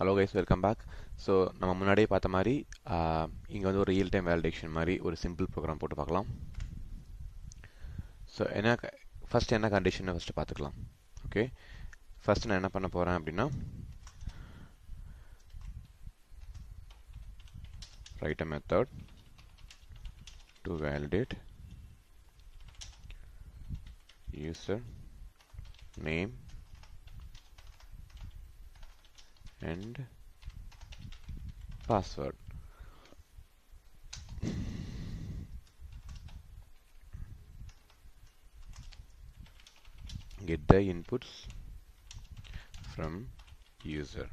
Hello guys, welcome back. So நம்ம முன்னாடியே பார்த்த மாதிரி இங்கே வந்து ஒரு ரியல் டைம் வேலிடேஷன் மாதிரி ஒரு சிம்பிள் ப்ரோக்ராம் போட்டு பார்க்கலாம். ஸோ ஃபஸ்ட் என்ன கண்டிஷனை ஃபஸ்ட்டு பார்த்துக்கலாம். ஓகே, ஃபஸ்ட் நான் என்ன பண்ண போகிறேன் அப்படின்னா write a method to validate user name and password. Get the inputs from user.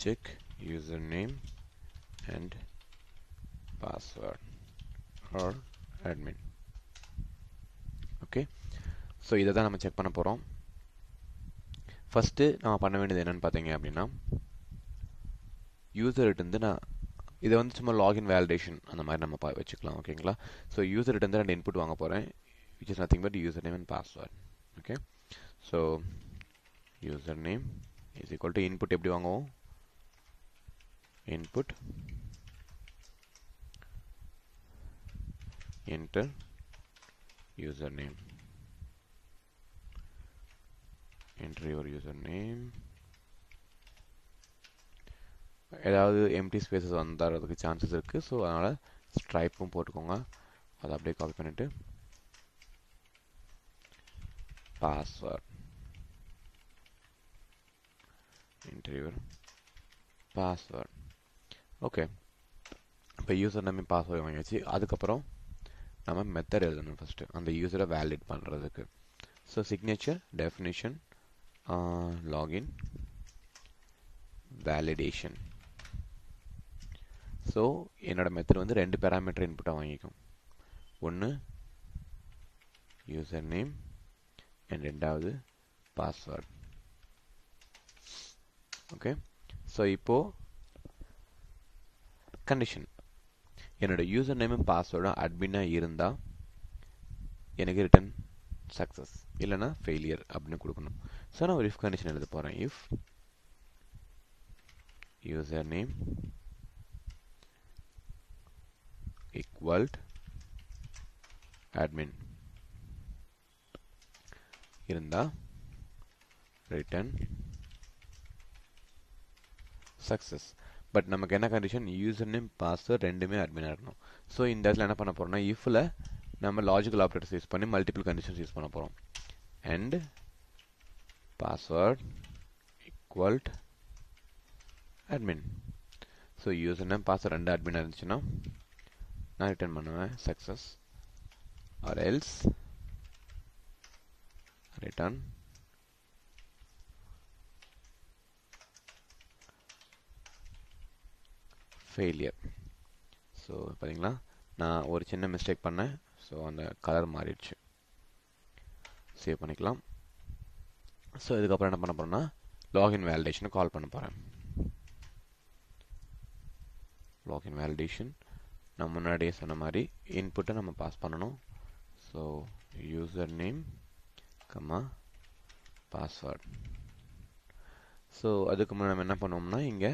Check username and password or admin. Okay, so இதை தான் நம்ம செக் பண்ண போகிறோம். ஃபஸ்ட்டு நம்ம பண்ண வேண்டியது என்னென்னு பார்த்தீங்க அப்படின்னா யூசர்கிட்டருந்து நான் இதை வந்து சும்மா லாகின் வேலிடேஷன் அந்த மாதிரி நம்ம வச்சுக்கலாம். ஓகேங்களா? ஸோ யூசர்கிட்டருந்து ரெண்டு இன்புட் வாங்க போகிறேன், which is nothing but user name and password. Okay, so user name is equal to input எப்படி வாங்குவோம், input enter username, enter your username. ஏதாவது எம்டி ஸ்பேசஸ் வந்துறதுக்கு சான்சஸ் இருக்குது. ஸோ அதனால் ஸ்ட்ரைப்பும் போட்டுக்கோங்க. அதை அப்படியே காப்பி பண்ணிவிட்டு password, enter your password. Okay, இப்போ யூசர் நேம் பாஸ்வேர்டு வாங்கியாச்சு. அதுக்கப்புறம் நம்ம மெத்தட் எழுதணும் ஃபஸ்ட்டு அந்த யூசரை வேலிடேட் பண்ணுறதுக்கு. So signature, definition, login, validation. So என்னோடய மெத்தட் வந்து ரெண்டு பேராமீட்டர் இன்புட்டாக வாங்கிக்கும். ஒன்று யூசர் நேம் அண்ட் ரெண்டாவது பாஸ்வேர்ட். ஓகே, ஸோ இப்போது கண்டிஷன், என்னோட யூசர் நேமும் பாஸ்வேர்டும் அட்மினாக இருந்தால் எனக்கு ரிட்டன் சக்ஸஸ், இல்லைனா ஃபெயிலியர் அப்படின்னு கொடுக்கணும். ஸோ நான் ஒரு இஃப் கண்டிஷன் எழுத போகிறேன். If user name equaled admin இருந்தா return success. பட் நமக்கு என்ன கண்டிஷன், யூசர் நேம் பாஸ்வேர்ட் ரெண்டுமே அட்மினாக இருக்கணும். ஸோ இந்த இடத்துல என்ன பண்ண போகிறோம்னா இஃபில் நம்ம லாஜிக்கல் ஆப்ரேட்டர்ஸ் யூஸ் பண்ணி மல்டிபிள் கண்டிஷன்ஸ் யூஸ் பண்ண போகிறோம். And password equaled admin. So user name password ரெண்டு அட்மினாக இருந்துச்சுன்னா நான் ரிட்டர்ன் பண்ணுவேன் success, or else return failure. So பார்த்தீங்களா, நான் ஒரு சின்ன மிஸ்டேக் பண்ணேன். ஸோ அந்த கலர் மாறிடுச்சு. சேவ் பண்ணிக்கலாம். ஸோ இதுக்கப்புறம் என்ன பண்ண போகிறேன்னா லாகின் வேலிடேஷனை கால் பண்ண போகிறேன். லாகின் வேலிடேஷன் நம்ம முன்னாடியே சொன்ன மாதிரி இன்புட்டை நம்ம பாஸ் பண்ணணும். ஸோ யூசர் நேம் கம்மா பாஸ்வேர்ட். ஸோ அதுக்கு முன்னாடி நம்ம என்ன பண்ணுவோம்னா இங்கே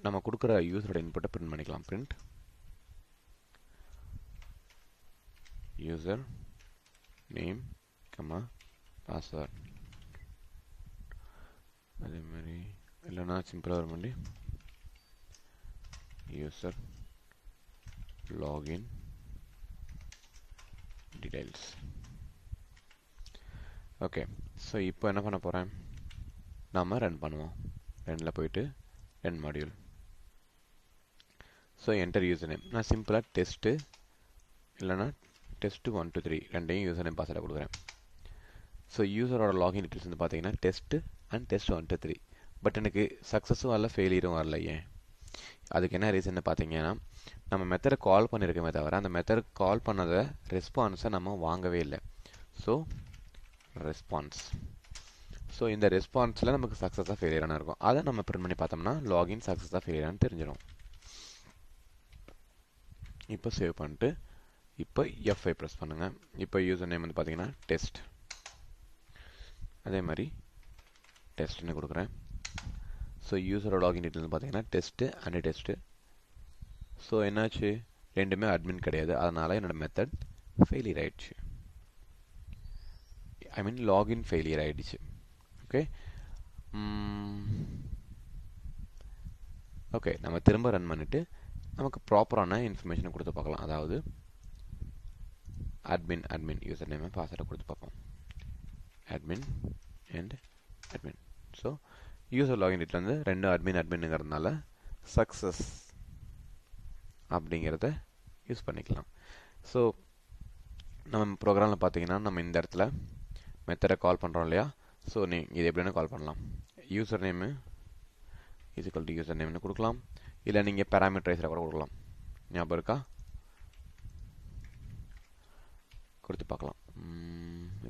நம்ம கொடுக்குற யூசரோட இன்புட்டை பிரிண்ட் பண்ணிக்கலாம். பிரிண்ட் யூசர் நேம் கம்மா பாஸ்வேர்ட். அதே மாதிரி இல்லைன்னா சிம்பிளாக வர மாதிரி user login details. Okay, so இப்போ என்ன பண்ண போகிறேன், நாம் ரன் பண்ணுவோம். ரன்னில் போயிட்டு run module. So enter user name, நான் சிம்பிளாக டெஸ்ட்டு இல்லைனா டெஸ்ட்டு 1 2 3 ரெண்டையும் யூசர் நேம் பாஸ்வேர்டாக கொடுக்குறேன். ஸோ யூசரோட லாகின் டீட்டெயில்ஸ் வந்து பார்த்தீங்கன்னா டெஸ்ட்டு அண்ட் டெஸ்ட் 1 2 3. பட் எனக்கு சக்ஸஸும் வரல, ஃபெயிலியரும் வரல. ஏன்? அதுக்கு என்ன ரீசன் பார்த்தீங்கன்னா நம்ம மெத்தடை கால் பண்ணியிருக்கோமே தவிர அந்த மெத்தட் கால் பண்ணதை ரெஸ்பான்ஸை நம்ம வாங்கவே இல்லை. ஸோ ரெஸ்பான்ஸ், ஸோ இந்த ரெஸ்பான்ஸில் நமக்கு சக்ஸஸாக ஃபெயிலியரான இருக்கும். அதை நம்ம பிரிண்ட் பண்ணி பார்த்தோம்னா லாகின் சக்ஸஸாக ஃபெயிலியரானு தெரிஞ்சிடும். இப்போ சேவ் பண்ணிட்டு இப்போ F5 ப்ரெஸ் பண்ணுங்கள். இப்போ யூசர் நேம் வந்து பார்த்தீங்கன்னா டெஸ்ட். அதே மாதிரி டெஸ்ட்னு கொடுக்குறேன். ஸோ யூசரோட லாகின் டீட்டெயில் பார்த்தீங்கன்னா டெஸ்ட்டு அண்ட் டெஸ்ட்டு. ஸோ என்னாச்சு, ரெண்டுமே அட்மின் கிடையாது, அதனால் என்னோடய மெத்தட் ஃபெயிலியர் ஆகிடுச்சு. ஐ மீன் லாகின் ஃபெயிலியர் ஆகிடுச்சு. ஓகே ஓகே, நம்ம திரும்ப ரன் பண்ணிவிட்டு நமக்கு ப்ராப்பரான இன்ஃபர்மேஷனை கொடுத்து பார்க்கலாம். அதாவது அட்மின் யூசர் நேம் பாஸ்வேர்டை கொடுத்து பார்ப்போம். Admin and admin. So user login detail வந்து ரெண்டு அட்மின்ங்கிறதுனால சக்ஸஸ் அப்படிங்கிறத யூஸ் பண்ணிக்கலாம். ஸோ நம்ம ப்ரோக்ராமில் பார்த்தீங்கன்னா நம்ம இந்த இடத்துல மெத்தடை கால் பண்ணுறோம் இல்லையா. ஸோ இது எப்படின்னு கால் பண்ணலாம். User name equal to user நேம்னு கொடுக்கலாம். இல்லை நீங்கள் பேராமீட்டரைஸரை கூட கொடுக்கலாம். ஞாபகம் இருக்கா? கொடுத்து பார்க்கலாம்.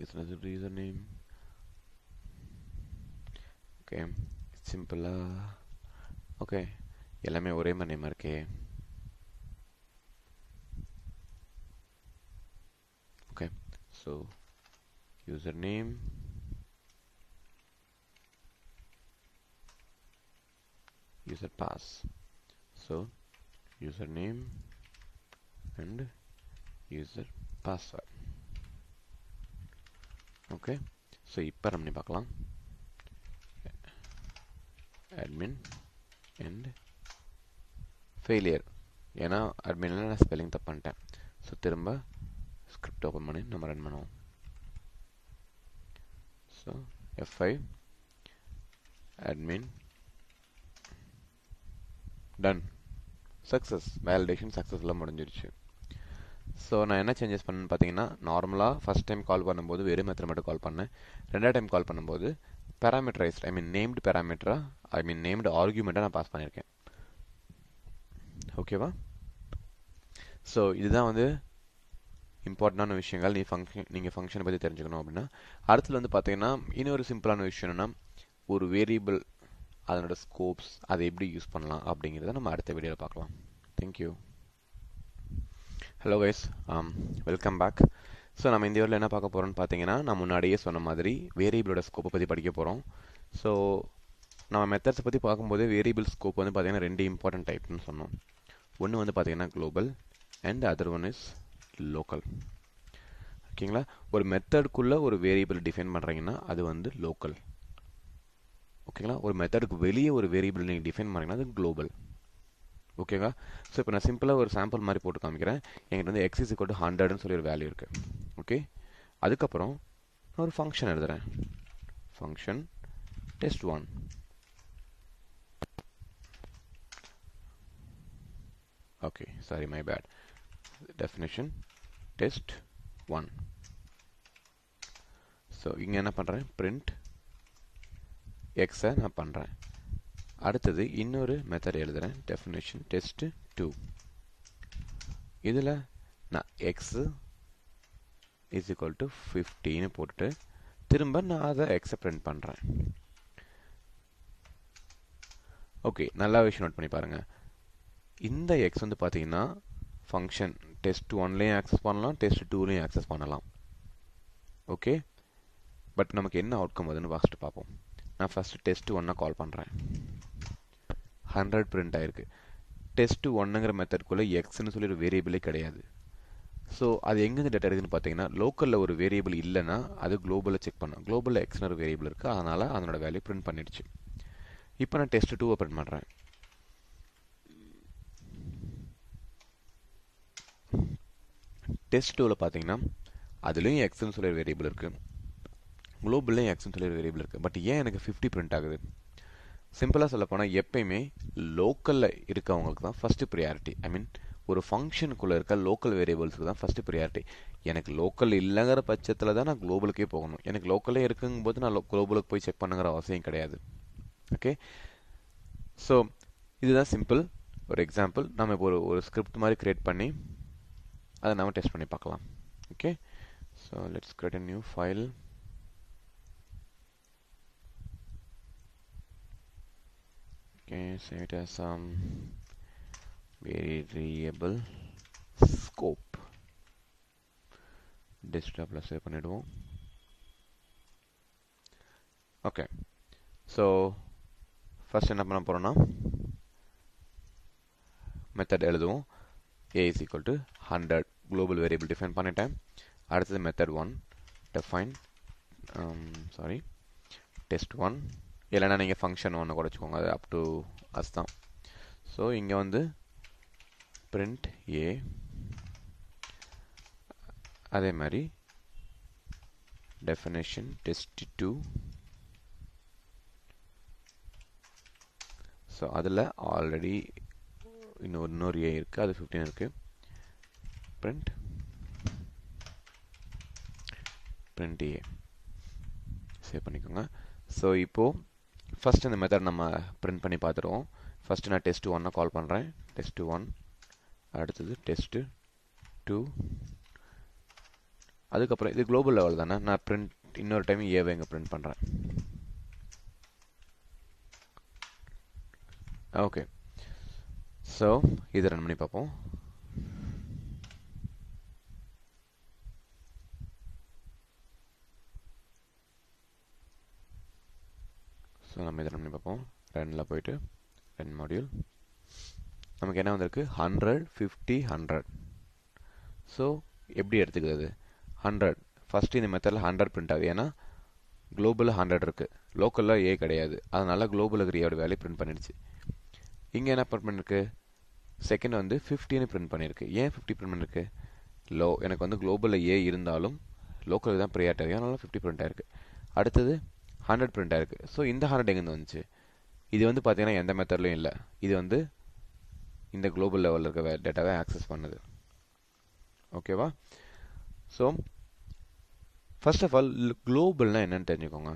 User name. ஓகே, சிம்பிளாக. ஓகே, எல்லாமே ஒரே மாதிரி நேமாக இருக்கே. Okay, so user name, user pass. So username and user password. Okay, so இப்போ ரன் பண்ணி பார்க்கலாம். admin and failure, ஏன்னா adminல நான் ஸ்பெல்லிங் தப்பு பண்ணிட்டேன். ஸோ திரும்ப ஸ்கிரிப்ட் ஓப்பன் பண்ணி நம்ம ரன் பண்ணுவோம். So F5 admin done, success, validation சக்ஸஸ்ஃபுல்லாக முடிஞ்சிருச்சு. ஸோ நான் என்ன சேஞ்சஸ் பண்ணேன்னு பார்த்தீங்கன்னா, நார்மலாக ஃபஸ்ட் டைம் கால் பண்ணும்போது வெறும் மெத்தட் மட்டும் கால் பண்ணேன். ரெண்டாவது டைம் கால் பண்ணும்போது பேராமீட்டரைஸ்ட், ஐ மீன் நேம்டு பேராமீட்டரா, ஐ மீன் நேம்டு ஆர்கியூமெண்ட்டாக நான் பாஸ் பண்ணியிருக்கேன். ஓகேவா? ஸோ இதுதான் வந்து இம்பார்ட்டண்டான விஷயங்கள். நீங்கள் ஃபங்க்ஷனை பற்றி தெரிஞ்சுக்கணும் அப்படின்னா. அடுத்தது வந்து பார்த்தீங்கன்னா இன்னொரு சிம்பிளான விஷயம் என்னென்னா, ஒரு வேரியபிள் அதனோட ஸ்கோப்ஸ் அதை எப்படி யூஸ் பண்ணலாம் அப்படிங்கிறத நம்ம அடுத்த வீடியோவில் பார்க்கலாம். Thank you. Hello guys, welcome back. So நம்ம இந்த வீடியோவில் என்ன பார்க்க போகிறோம்னு பார்த்தீங்கன்னா, நான் முன்னாடியே சொன்ன மாதிரி வேரியபிளோட ஸ்கோப்பை பற்றி படிக்க போகிறோம். ஸோ நம்ம மெத்தட்ஸை பற்றி பார்க்கும்போது வேரியபிள் ஸ்கோப் வந்து பார்த்தீங்கன்னா ரெண்டு இம்பார்ட்டன்ட் டைப்னு சொன்னோம். ஒன்று வந்து பார்த்தீங்கன்னா global and other one is local. ஓகேங்களா? ஒரு மெத்தடுக்குள்ளே ஒரு வேரியபிள் டிஃபைன் பண்ணுறீங்கன்னா அது வந்து லோக்கல். ஓகேங்களா? ஒரு மெத்தடுக்கு வெளியே ஒரு வேரியபிள் நீங்கள் டிஃபைன் பண்ணிங்கன்னா அது குளோபல். ஓகேங்களா? ஸோ இப்போ நான் சிம்பிளாக ஒரு சாம்பிள் மாதிரி போட்டு காமிக்கிறேன். எங்கிட்ட வந்து x = 100ன்னு சொல்லி ஒரு வேல்யூ இருக்குது. ஓகே, அதுக்கப்புறம் நான் ஒரு ஃபங்க்ஷன் எழுதுகிறேன். Function test1. Okay, sorry, my bad. Definition test1. So இங்கே என்ன பண்ணுறேன், பிரிண்ட் எக்ஸை நான் பண்ணுறேன். அடுத்தது இன்னொரு மெத்தட் எழுதுகிறேன், டெஃபினேஷன் test2. இதில் நான் எக்ஸு = 50ன்னு போட்டுட்டு திரும்ப நான் அதை எக்ஸை பிரிண்ட் பண்ணுறேன். ஓகே, நல்லா விஷயம் நோட் பண்ணி பாருங்கள். இந்த எக்ஸ் வந்து பார்த்தீங்கன்னா ஃபங்க்ஷன் test1லேயும் ஆக்சஸ் பண்ணலாம், test2லேயும் ஆக்சஸ் பண்ணலாம். ஓகே, பட் நமக்கு என்ன அவுட்கம் வருதுன்னு ஃபஸ்ட்டு பார்ப்போம். நான் ஃபஸ்ட்டு test1 கால் பண்ணுறேன். 100 பிரிண்ட் ஆகிருக்கு. test1ங்கிற மெத்தட்குள்ளே எக்ஸ்ன்னு சொல்லி ஒரு வேரியபிளே கிடையாது. ஸோ அது எங்கேருந்து டேட்டா இருக்குதுன்னு பார்த்தீங்கன்னா, லோக்கலில் ஒரு வேரியபிள் இல்லைன்னா அது குளோபலில் செக் பண்ணும். குளோபலில் எக்ஸ்னு ஒரு வேரியபிள் இருக்குது, அதனால் அதனோட வேல்யூ பிரிண்ட் பண்ணிடுச்சு. இப்போ நான் test2 பிரிண்ட் பண்ணுறேன். test2வில் பார்த்தீங்கன்னா அதுலேயும் எக்ஸ்ன்னு சொல்லி ஒரு வேரியபிள் இருக்குது, குளோபல்லையும் எக்ஸ்ன்னு சொல்லி ஒரு வேரியபிள் இருக்குது. பட் ஏன் எனக்கு 50 பிரிண்ட் ஆகுது? சிம்பிளாக சொல்ல போனால் எப்பயுமே லோக்கலில் இருக்கவங்களுக்கு தான் ஃபஸ்ட்டு ப்ரியாரிட்டி. ஐ மீன் ஒரு ஃபங்க்ஷனுக்குள்ளே இருக்க லோக்கல் வேரியபிள்ஸுக்கு தான் ஃபஸ்ட்டு ப்ரியாரிட்டி. எனக்கு லோக்கல் இல்லைங்கிற பட்சத்தில் தான் நான் குளோபலுக்கே போகணும். எனக்கு லோக்கலே இருக்குங்கும்போது நான் குளோபலுக்கு போய் செக் பண்ணுங்கிற அவசியம் கிடையாது. ஓகே, ஸோ இதுதான் சிம்பிள். ஒரு எக்ஸாம்பிள் நம்ம இப்போ ஒரு ஸ்கிரிப்ட் மாதிரி க்ரியேட் பண்ணி அதை நம்ம டெஸ்ட் பண்ணி பார்க்கலாம். Okay, so let's create a new file. Okay, say it as variable scope. Desktopல சேவ் பண்ணிடுவோம். ஓகே, ஸோ ஃபர்ஸ்ட் என்ன பண்ண போகிறோன்னா மெத்தட் எழுதுவோம். a is equal to 100 global variable define பண்ணிட்டேன். அடுத்தது மெத்தட் 1 define test1 இல்லைனா நீங்கள் ஃபங்க்ஷன் 1 கூட வச்சுக்கோங்க, அது அப் டு அஸ் தான். ஸோ இங்கே வந்து print a, அதே மாதிரி definition test2. ஸோ அதில் ஆல்ரெடி இன்னொரு a இருக்குது, அது 15 இருக்குது. print a சேவ் பண்ணிக்கோங்க. ஸோ இப்போது ஃபஸ்ட் இந்த மெத்தட் நம்ம பிரிண்ட் பண்ணி பார்த்துருவோம். ஃபஸ்ட்டு நான் test1 கால் பண்ணுறேன். test1, அடுத்தது test2, அதுக்கப்புறம் இது குளோபல் லெவல் தானே, நான் பிரிண்ட் இன்னொரு டைம் ஏவை இங்கே பிரிண்ட் பண்ணுறேன். ஓகே, ஸோ இதை ரன் பண்ணி பார்ப்போம். ஸோ நம்ம இதை ரன் பண்ணி பார்ப்போம். ரன்னில் போயிட்டு ரன் மாடியூல் நமக்கு என்ன வந்திருக்கு, 100, 50, 100. ஸோ எப்படி எடுத்துக்கிறது, 100 ஃபஸ்ட்டு இந்த மெத்தடில் 100 பிரிண்ட் ஆகுது, ஏன்னா குளோபலில் 100 இருக்குது, லோக்கலில் ஏ கிடையாது, அதனால் குளோபலுக்கு ஏவோட வேல்யூ பிரிண்ட் பண்ணிடுச்சு. இங்கே என்ன பிரிண்ட் பண்ணிருக்கு, செகண்ட் வந்து 50ன்னு பிரிண்ட் பண்ணியிருக்கு. ஏன் 50 பிரிண்ட் பண்ணியிருக்கு, எனக்கு வந்து குளோபலில் ஏ இருந்தாலும் லோக்கலுக்கு தான் ப்ரியாரிட்டி ஆகுது, அதனால 50 பிரிண்ட் ஆயிருக்கு. அடுத்தது 100 பிரிண்ட் ஆயிருக்கு. ஸோ இந்த 100 எங்கேருந்து வந்துச்சு, இது வந்து பார்த்தீங்கன்னா எந்த மெத்தட்லையும் இல்லை, இது வந்து இந்த குளோபல் லெவலில் இருக்க டேட்டாவை ஆக்சஸ் பண்ணுது. ஓகேவா? ஸோ ஃபர்ஸ்ட் ஆஃப் ஆல் குளோபல்னால் என்னன்னு தெரிஞ்சுக்கோங்க.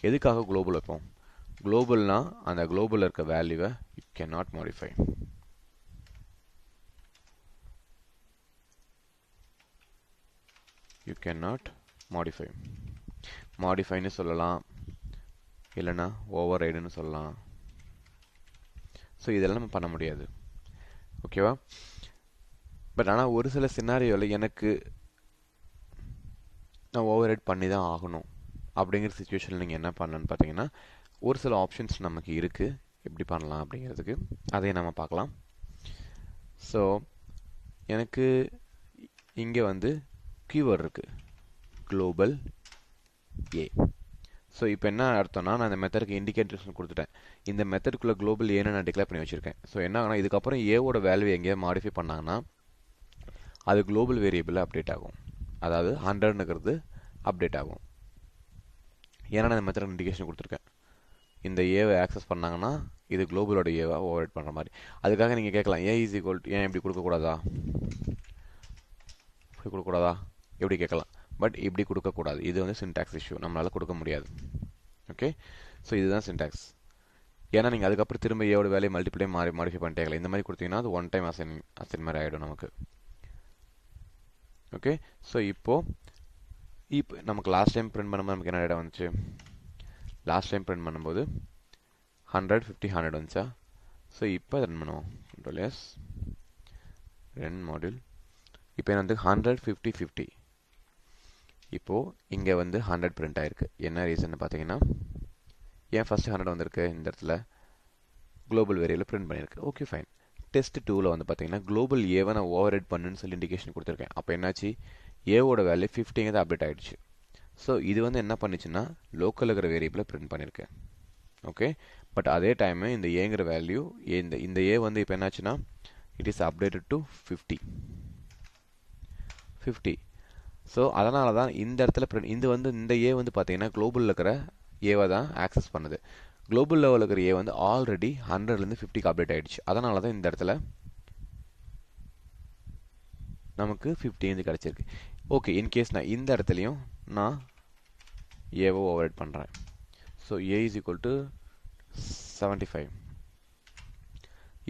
எதுக்காக குளோபல் வைப்போம், குளோபல்னா அந்த குளோபலில் இருக்க வேல்யூவை you can not modify. You can not modify, மாடிஃபைன்னு சொல்லலாம், இல்லைன்னா ஓவர் ரைடுன்னு சொல்லலாம். ஸோ இதெல்லாம் நம்ம பண்ண முடியாது. ஓகேவா? பட் ஆனால் ஒரு சில சினாரியோவில் எனக்கு நான் ஓவர் ரைட் பண்ணி தான் ஆகணும் அப்படிங்கிற சுச்சுவேஷனில் நீங்கள் என்ன பண்ணலன்னு பார்த்தீங்கன்னா, ஒரு சில ஆப்ஷன்ஸ் நமக்கு இருக்குது எப்படி பண்ணலாம் அப்படிங்கிறதுக்கு, அதையும் நம்ம பார்க்கலாம். ஸோ எனக்கு இங்கே வந்து கீவேர்ட் இருக்குது குளோபல் ஏ. ஸோ இப்போ என்ன அர்த்தம்னா, நான் இந்த மெத்தடுக்கு இண்டிகேட்டர்ஸ் கொடுத்துட்டேன், இந்த மெத்தடுக்குள்ளே குளோபல் ஏன்னு நான் டிக்ளேர் பண்ணி வச்சுருக்கேன். ஸோ என்ன ஆகுனா, இதுக்கப்புறம் ஏவோட வேல்யூ எங்கேயா மாடிஃபை பண்ணாங்கன்னா அது குளோபல் வேரியபிளில் அப்டேட் ஆகும், அதாவது 100ங்கிறது அப்டேட் ஆகும். ஏன்னா நான் இந்த மெத்தட் இண்டிகேஷன் கொடுத்துருக்கேன், இந்த ஏவை ஆக்சஸ் பண்ணாங்கன்னா இது குளோபலோட ஏவை ஓவர்ரைட் பண்ணுற மாதிரி. அதுக்காக நீங்கள் கேட்கலாம், ஏ இஸ் ஈக்குவல் டு, ஏன் இப்படி கொடுக்கக்கூடாதா, இப்படி கொடுக்கக்கூடாதா, எப்படி கேட்கலாம். பட் இப்படி கொடுக்கக்கூடாது, இது வந்து சின்டாக்ஸ் இஷ்யூ, நம்மளால் கொடுக்க முடியாது. ஓகே, ஸோ இதுதான் சின்டாக்ஸ். ஏன்னா நீங்கள் அதுக்கப்புறம் திரும்ப ஏவோட வேலையை மல்டிப்ளை மாடிஃபை பண்ணிட்டே இந்த மாதிரி கொடுத்தீங்கன்னா அது ஒன் டைம் அசைன் மாதிரி ஆகிடும் நமக்கு. ஓகே, ஸோ இப்போ நமக்கு லாஸ்ட் டைம் பிரிண்ட் பண்ணும்போது நமக்கு என்ன டேட்டா வந்துச்சு, லாஸ்ட் டைம் பிரிண்ட் பண்ணும்போது 100, 50, 100 வந்துச்சா. ஸோ இப்போ ரன் பண்ணுவோம், கண்ட்ரோல் எஸ், ரன் மாடியூல். இப்போ என்ன வந்து 100, 50, 50. இப்போது இங்கே வந்து 100 பிரிண்ட் ஆகிருக்கு. என்ன ரீசன் பார்த்தீங்கன்னா, ஏன் ஃபஸ்ட்டு 100 வந்திருக்கு, இந்த இடத்துல குளோபல் வேரியபிள் பிரிண்ட் பண்ணியிருக்கு. Okay fine. டெஸ்ட் 2ல் வந்து பார்த்தீங்கன்னா குளோபல் ஏவை நான் ஓவர் ரைட் பண்ணுன்னு சொல்லி இண்டிகேஷன் கொடுத்துருக்கேன். அப்போ என்னாச்சு, ஏவோட வேல்யூ 50 அப்டேட் ஆகிடுச்சு. ஸோ இது வந்து என்ன பண்ணிச்சுன்னா லோக்கல் இருக்கிற வேரியபிளை பிரிண்ட் பண்ணியிருக்கேன். ஓகே, பட் அதே டைமு இந்த ஏங்கிற வேல்யூ இந்த ஏ வந்து இப்போ என்னாச்சுன்னா it is updated to 50. So அதனால தான் இந்த இடத்துல இந்த ஏ வந்து பார்த்தீங்கன்னா குளோபலில் இருக்கிற ஏவை தான் ஆக்சஸ் பண்ணுது. குளோபல் லெவலில் இருக்கிற ஏ வந்து ஆல்ரெடி 100லேருந்து 50க்கு அப்டேட் ஆகிடுச்சு. அதனால தான் இந்த இடத்துல நமக்கு 50 கிடச்சிருக்கு. ஓகே, இன்கேஸ் நான் இந்த இடத்துலையும் நான் ஏவை ஓவர்ரைட் பண்ணுறேன். So A is equal to 75.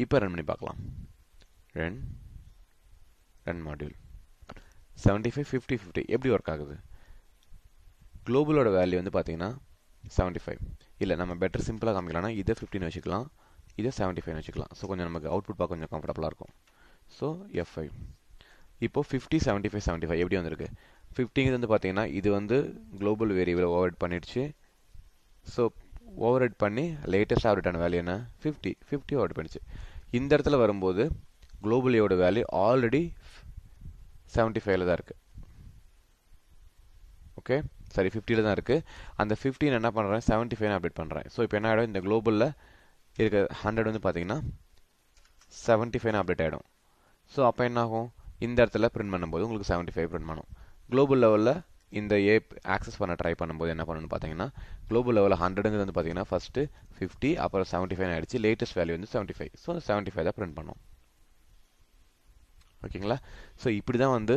இப்போ ரன் பண்ணி பார்க்கலாம். ரன் மாடியூல் 75, 50, 50 எப்படி ஒர்க் ஆகுது. குளோபலோட வேல்யூ வந்து பார்த்தீங்கன்னா 75. இல்லை, நம்ம பெட்டர் சிம்பிளாக காமிக்கலாம்னா இதை 15 வச்சுக்கலாம், இதை 75 வச்சுக்கலாம். ஸோ கொஞ்சம் நமக்கு அவுட்புட் பார்க்க கொஞ்சம் கம்ஃபர்டபுளாக இருக்கும். So F5. இப்போது 50, 75, 75 எப்படி வந்திருக்கு. 50 வந்து பார்த்தீங்கன்னா இது வந்து குளோபல் வேரியபிளை ஓவர்ரைட் பண்ணிடுச்சு, ஸோ ஓவர் ரைட் பண்ணி லேட்டஸ்ட் அப்டேட் ஆன வேல்யூ என்ன 50 ஓவர் பண்ணிச்சு. இந்த இடத்துல வரும்போது குளோபல் ஏவோட வேல்யூ ஆல்ரெடி 75ல் தான் இருக்குது. ஓகே, சரி 50ல் தான் இருக்குது. அந்த 15 என்ன பண்ணுறேன் 75 அப்டேட் பண்ணுறேன். ஸோ இப்போ என்ன ஆகிடும், இந்த குளோபலில் இருக்க 100 வந்து பார்த்தீங்கன்னா 75 அப்டேட் ஆகிடும். ஸோ அப்போ என்ன ஆகும், இந்த இடத்துல பிரிண்ட் பண்ணும்போது உங்களுக்கு 75 பிரிண்ட் பண்ணும். குளோபல் லெவலில் இந்த ஆக்சஸ் பண்ண ட்ரை பண்ணும்போது என்ன பண்ணணும்னு பார்த்தீங்கன்னா, குளோபல் லெவலில் 100ங்கிறது வந்து பார்த்தீங்கன்னா ஃபஸ்ட்டு 50 அப்புறம் 75 ஆகிடுச்சு. லேட்டஸ்ட் வேல்யூ வந்து 75. ஸோ 75 தான் பிரிண்ட் பண்ணும். ஓகேங்களா? ஸோ இப்படி தான் வந்து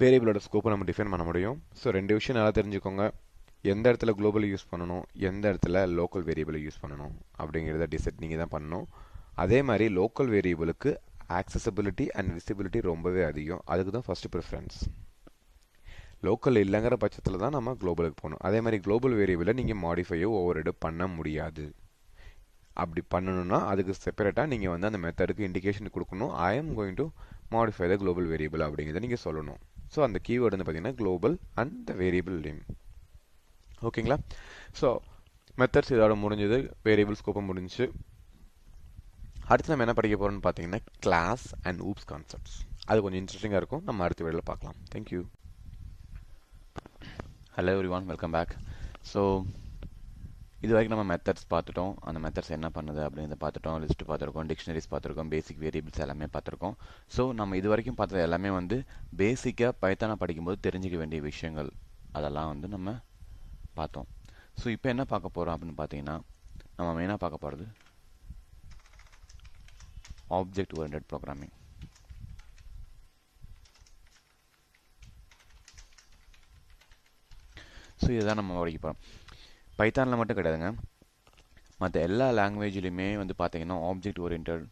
வேரியபிளோட ஸ்கோப்பை நம்ம டிஃபைன் பண்ண முடியும். ஸோ 2 விஷயம் நல்லா தெரிஞ்சுக்கோங்க. எந்த இடத்துல குளோபல் யூஸ் பண்ணணும், எந்த இடத்துல லோக்கல் வேரியபிளை யூஸ் பண்ணணும் அப்படிங்கிறத டிசைட் நீங்கள் தான் பண்ணணும். அதே மாதிரி லோக்கல் வேரியபிளுக்கு ஆக்சசபிலிட்டி அண்ட் விசிபிலிட்டி ரொம்பவே அதிகம். அதுக்கு தான் ஃபஸ்ட்டு ப்ரிஃபரன்ஸ். லோக்கல் இல்லைங்கிற பட்சத்தில் தான் நம்ம குளோபலுக்கு போகணும். அதே மாதிரி குளோபல் வேரியபிளை நீங்கள் மாடிஃபையோ ஓவர்ரைடு பண்ண முடியாது. அப்படி பண்ணணும்னா அதுக்கு செப்பரேட்டாக நீங்கள் வந்து அந்த மெத்தடுக்கு இண்டிகேஷன் கொடுக்கணும். I am going to modify the global variable அப்படிங்கிறத நீங்கள் சொல்லணும். ஸோ அந்த கீவேர்டு வந்து பார்த்தீங்கன்னா global and the variable name. ஓகேங்களா? ஸோ மெத்தட்ஸ் இதோட முடிஞ்சது, வேரியபிள் ஸ்கோப்பை முடிஞ்சு. அடுத்து நம்ம என்ன படிக்க போகிறோம்னு பார்த்தீங்கன்னா கிளாஸ் அண்ட் ஊப்ஸ் கான்செப்ட்ஸ். அது கொஞ்சம் இன்ட்ரெஸ்டிங்காக இருக்கும். நம்ம அடுத்த வீடியோவில் பார்க்கலாம். Thank you. Hello everyone, welcome back. So இது வரைக்கும் நம்ம மெத்தட்ஸ் பார்த்துட்டோம். அந்த மெத்தட்ஸ் என்ன பண்ணுது அப்படிங்கிறத பார்த்துட்டோம். லிஸ்ட் பார்த்துருக்கோம், டிக்ஷனரிஸ் பார்த்துருக்கோம், பேசிக் வேரியபிள்ஸ் எல்லாமே பார்த்துருக்கோம். ஸோ நம்ம இது வரைக்கும் பார்த்தது எல்லாமே வந்து பேசிக்காக பைத்தானை படிக்கும்போது தெரிஞ்சிக்க வேண்டிய விஷயங்கள், அதெல்லாம் வந்து நம்ம பார்த்தோம். ஸோ இப்போ என்ன பார்க்க போகிறோம் அப்படின்னு பார்த்தீங்கன்னா, நம்ம மெயினாக பார்க்க போகிறது ஆப்ஜெக்ட் ஓரியன்டட் ப்ரோக்ராமிங். ஸோ இதுதான் நம்ம படிக்க போகிறோம். பைத்தானில் மட்டும் கிடையாதுங்க, மற்ற எல்லா லாங்குவேஜ்லையுமே வந்து பார்த்தீங்கன்னா ஆப்ஜெக்ட் ஓரியன்டட்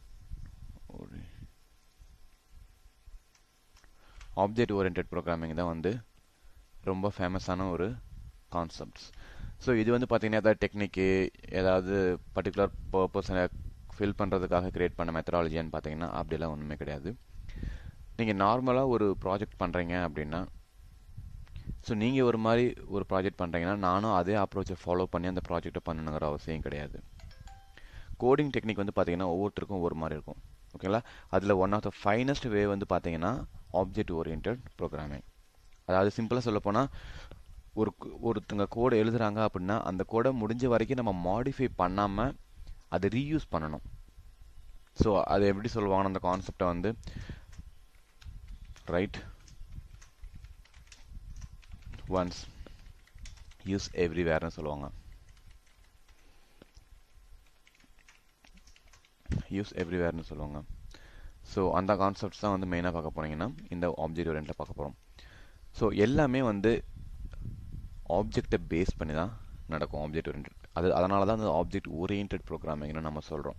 ப்ரோக்ராமிங் தான் வந்து ரொம்ப ஃபேமஸான ஒரு கான்செப்ட்ஸ். ஸோ இது வந்து பார்த்தீங்கன்னா ஏதாவது டெக்னிக்கு, ஏதாவது பர்டிகுலர் பர்பஸை ஃபில் பண்ணுறதுக்காக கிரியேட் பண்ண மெத்தடாலஜின்னு பார்த்தீங்கன்னா அப்படிலாம் ஒன்றுமே கிடையாது. நீங்கள் நார்மலாக ஒரு ப்ராஜெக்ட் பண்ணுறீங்க அப்படின்னா, ஸோ நீங்கள் ஒரு மாதிரி ஒரு ப்ராஜெக்ட் பண்ணுறீங்கன்னா நானும் அதே அப்ரோச்சை ஃபாலோ பண்ணி அந்த ப்ராஜெக்டை பண்ணணுங்கிற அவசியம் கிடையாது. கோடிங் டெக்னிக் வந்து பார்த்தீங்கன்னா ஒவ்வொருத்தருக்கும் ஒரு மாதிரி இருக்கும். ஓகேங்களா? அதில் ஒன் ஆஃப் த ஃபைனஸ்ட் வே வந்து பார்த்தீங்கன்னா ஆப்ஜெக்ட் ஓரியன்டட் ப்ரோக்ராமிங். அதாவது சிம்பிளாக சொல்லப்போனால், ஒருத்தங்க கோடை எழுதுகிறாங்க அப்படின்னா அந்த கோடை முடிஞ்ச வரைக்கும் நம்ம மாடிஃபை பண்ணாமல் அதை ரீயூஸ் பண்ணணும். ஸோ அது எப்படி சொல்லுவாங்கன்னா, அந்த கான்செப்டை வந்து ரைட் ஒன்ஸ் யூஸ் எவ்ரிவேர்னு சொல்லுவாங்க. ஸோ அந்த கான்செப்ட்ஸ் தான் வந்து மெயினாக பார்க்க போனீங்கன்னா இந்த ஆப்ஜெக்ட் ஓரியன்டில் பார்க்க போகிறோம். ஸோ எல்லாமே வந்து ஆப்ஜெக்டை பேஸ் பண்ணி தான் நடக்கும் ஆப்ஜெக்ட் ஓரியன்டட். அதனால தான் அந்த ஆப்ஜெக்ட் ஓரியன்டட் ப்ரோக்ராமிங்னு நம்ம சொல்கிறோம்.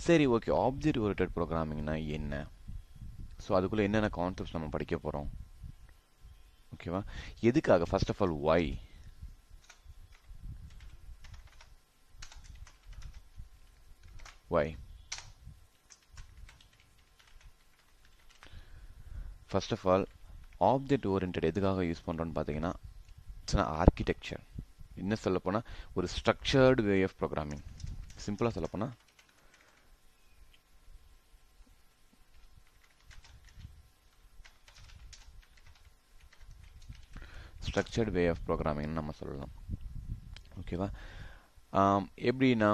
சரி, ஓகே, ஆப்ஜெக்ட் ஓரியன்டட் ப்ரோக்ராமிங்னா என்ன? ஸோ அதுக்குள்ளே என்னென்ன கான்செப்ட்ஸ் நம்ம படிக்க போகிறோம்? ஓகேவா? எதுக்காக? First of all, why? First of all, object oriented எதுக்காக யூஸ் பண்ணுறோன்னு பார்த்தீங்கன்னா, இட்ஸ் an ஆர்கிடெக்சர். என்ன சொல்லப்போனால் ஒரு ஸ்ட்ரக்சர்டு வே ஆஃப் ப்ரோக்ராமிங். சிம்பிளாக சொல்லப்போனால் ஸ்ட்ரக்சர்டு வே ஆஃப் ப்ரோக்ராமிங்னு நம்ம சொல்லலாம். ஓகேவா? எப்படின்னா,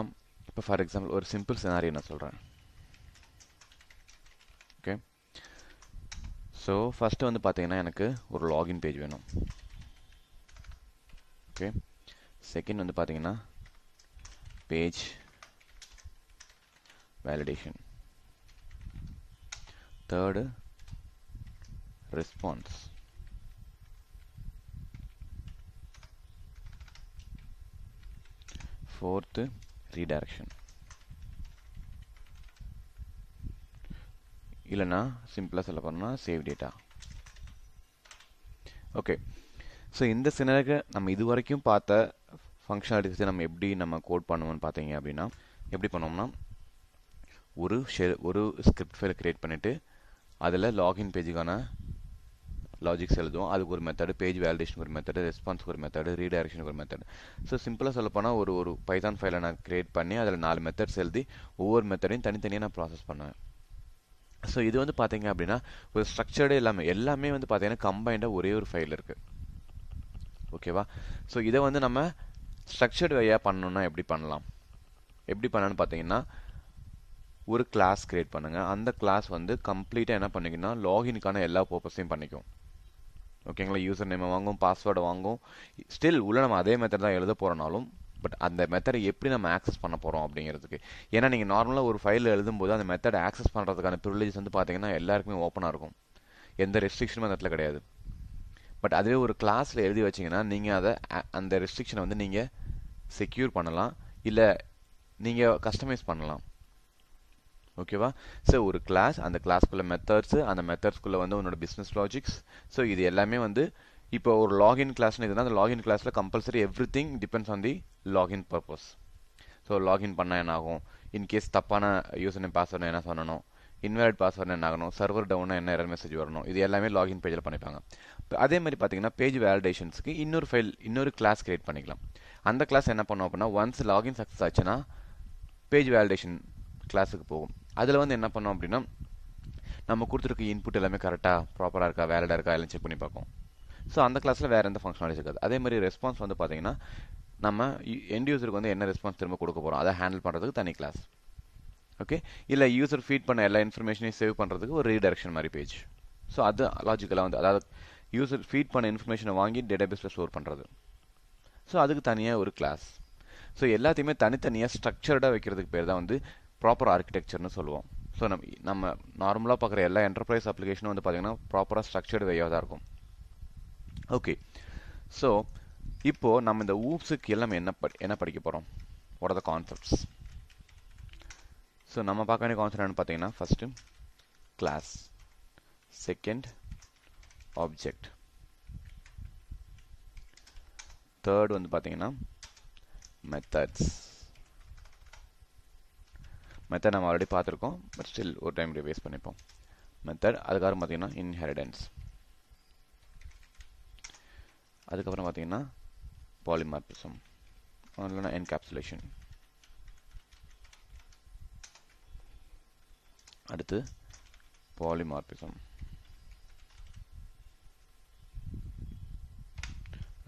இப்போ ஃபார் எக்ஸாம்பிள் ஒரு சிம்பிள் சினாரியோ நான் சொல்கிறேன். ஓகே, ஸோ ஃபஸ்ட்டு வந்து பார்த்தீங்கன்னா எனக்கு ஒரு லாகின் பேஜ் வேணும். ஓகே, செகண்ட் வந்து பார்த்தீங்கன்னா page validation, third response, fourth redirection, இல்லைன்னா சிம்பிளாக சொல்ல போனால் சேவ் டேட்டா. ஓகே, ஸோ இந்த சினருக்கு நம்ம இது வரைக்கும் பார்த்த ஃபங்க்ஷனாலிட்டிஸை நம்ம எப்படி நம்ம கோட் பண்ணுவோம்னு பார்த்தீங்க அப்படின்னா, எப்படி பண்ணுவோம்னா, ஒரு ஸ்கிரிப்ட் ஃபைல் கிரியேட் பண்ணிவிட்டு அதில் லாகின் பேஜுக்கான லாஜிக்ஸ் எழுதுவோம். அதுக்கு ஒரு மெத்தடு, பேஜ் வேலிடேஷனுக்கு ஒரு மெத்தடு, ரெஸ்பான்ஸுக்கு ஒரு மெத்தடு, ரீடைரக்ஷனுக்கு ஒரு மெத்தடு. ஸோ சிம்பிளாக சொல்ல போனால் ஒரு பைதான் ஃபைலை நான் கிரியேட் பண்ணி அதில் 4 மெத்தட்ஸ் எழுதி ஒவ்வொரு மெத்தடையும் தனித்தனியாக நான் ப்ராசஸ் பண்ணுவேன். ஸோ இது வந்து பார்த்தீங்க அப்படின்னா ஒரு ஸ்ட்ரக்சர்டே எல்லாமே வந்து பார்த்தீங்கன்னா கம்பைண்டாக ஒரே ஒரு ஃபைல் இருக்குது. ஓகேவா? ஸோ இதை வந்து நம்ம ஸ்ட்ரக்சர்டு வேயாக பண்ணணும்னா எப்படி பண்ணலான்னு பார்த்தீங்கன்னா ஒரு கிளாஸ் கிரியேட் பண்ணுங்கள். அந்த கிளாஸ் வந்து கம்ப்ளீட்டாக என்ன பண்ணிக்கணும்னா லாகினுக்கான எல்லா பர்பஸையும் பண்ணிக்கும். ஓகேங்களா? யூசர் நேமை வாங்கும், பாஸ்வேர்டை வாங்கும். ஸ்டில் உள்ள நம்ம அதே மெத்தட் தான் எழுத போகிறனாலும் பட் அந்த மெத்தடை எப்படி நம்ம ஆக்சஸ் பண்ண போகிறோம் அப்படிங்கிறதுக்கு. ஏன்னா நீங்கள் நார்மலாக ஒரு ஃபைல் எழுதும்போது அந்த மெத்தடை ஆக்சஸ் பண்ணுறதுக்கான ப்ரிவிலேஜஸ் வந்து பார்த்தீங்கன்னா எல்லாருக்குமே ஓப்பனாக இருக்கும். எந்த ரெஸ்ட்ரிக்ஷனும் அந்த இடத்துல கிடையாது. பட் அதுவே ஒரு கிளாஸில் எழுதி வச்சிங்கன்னா நீங்கள் அந்த ரெஸ்ட்ரிக்ஷனை வந்து நீங்கள் செக்யூர் பண்ணலாம், இல்லை நீங்கள் கஸ்டமைஸ் பண்ணலாம். ஓகேவா? ஸோ ஒரு கிளாஸ், அந்த கிளாஸ்க்குள்ள மெத்தட்ஸு, அந்த மெத்தட்ஸ்குள்ளே வந்து உன்னோட பிஸ்னஸ் லாஜிக்ஸ். ஸோ இது எல்லாமே வந்து இப்போ ஒரு லாகின் கிளாஸ்னு இருக்குன்னா அந்த லாகின் கிளாஸில் compulsory every thing depends on the login purpose. So login பண்ணால் என்ன ஆகும், இன்கேஸ் தப்பான யூசர் நேம் பாஸ்வேர்டு என்ன சொல்லணும், இன்வாலிட் பாஸ்வேர்டு என்ன ஆகணும், சர்வர் டவுன்னா என்ன எரர் மெசேஜ் வரணும், இது எல்லாமே லாகின் பேஜில் பண்ணிப்பாங்க. அதே மாதிரி பார்த்தீங்கன்னா பேஜ் வேலிடேஷன்ஸ்க்கு இன்னொரு கிளாஸ் கிரியேட் பண்ணிக்கலாம். அந்த கிளாஸ் என்ன பண்ணும் அப்படின்னா ஒன்ஸ் லாகின் சக்ஸஸ் ஆச்சுன்னா பேஜ் வேலிடேஷன் கிளாஸுக்கு போகும். அதில் வந்து என்ன பண்ணோம் அப்படின்னா நம்ம கொடுத்துருக்க இன்புட் எல்லாமே கரெக்டாக ப்ராப்பராக இருக்கா, வேலிடாக இருக்கா எல்லாம் செக் பண்ணி பார்ப்போம். ஸோ அந்த கிளாஸில் வேறு எந்த ஃபங்க்ஷனாலிட்டி இருக்காது. அதே மாதிரி ரெஸ்பான்ஸ் வந்து பார்த்தீங்கன்னா நம்ம எண்ட் யூசருக்கு வந்து என்ன ரெஸ்பான்ஸ் திரும்ப கொடுக்க போகிறோம் அதை ஹேண்டில் பண்ணுறதுக்கு தனி கிளாஸ். ஓகே? இல்லை யூசர் ஃபீட் பண்ண எல்லா இன்ஃபர்மேஷனையும் சேவ் பண்ணுறதுக்கு ஒரு ரீடைரக்ஷன் மாதிரி பேஜ். ஸோ அது லாஜிக்கலாக வந்து அதாவது யூசர் ஃபீட் பண்ண இன்ஃபர்மேஷனை வாங்கி டேட்டாபேஸில் ஸ்டோர் பண்ணுறது. ஸோ அதுக்கு தனியாக ஒரு கிளாஸ். ஸோ எல்லாத்தையுமே தனித்தனியாக ஸ்ட்ரக்சர்டாக வைக்கிறதுக்கு பேர் தான் வந்து ப்ராப்பர் ஆர்கிடெக்சர்னு சொல்லுவோம். ஸோ நம்ம நார்மலாக பார்க்குற எல்லா என்டர்பிரைஸ் அப்ளிகேஷனும் வந்து பார்த்தீங்கன்னா ப்ராப்பராக ஸ்ட்ரக்சர்டு வேயாக தான் இருக்கும். ஓகே, ஸோ இப்போது நம்ம இந்த ஊப்ஸுக்கு எல்லாமே என்ன படிக்க போகிறோம், what are the concepts. So நம்ம பார்க்க வேண்டிய கான்செப்ட் என்னன்னு பார்த்தீங்கன்னா first class, second object, third வந்து பார்த்தீங்கன்னா மெத்தட்ஸ். மெத்தட் நம்ம ஆல்ரெடி பார்த்துருக்கோம், பட் ஸ்டில் ஒரு டைம் ரிவைஸ் பண்ணிப்போம். மெத்தட், அதுக்கப்புறம் பார்த்தீங்கன்னா இன்ஹெரிடன்ஸ், அதுக்கப்புறம் பார்த்தீங்கன்னா பாலிமார்பிசம் இல்லைன்னா என்கேப்சுலேஷன், அடுத்து பாலிமார்பிசம்.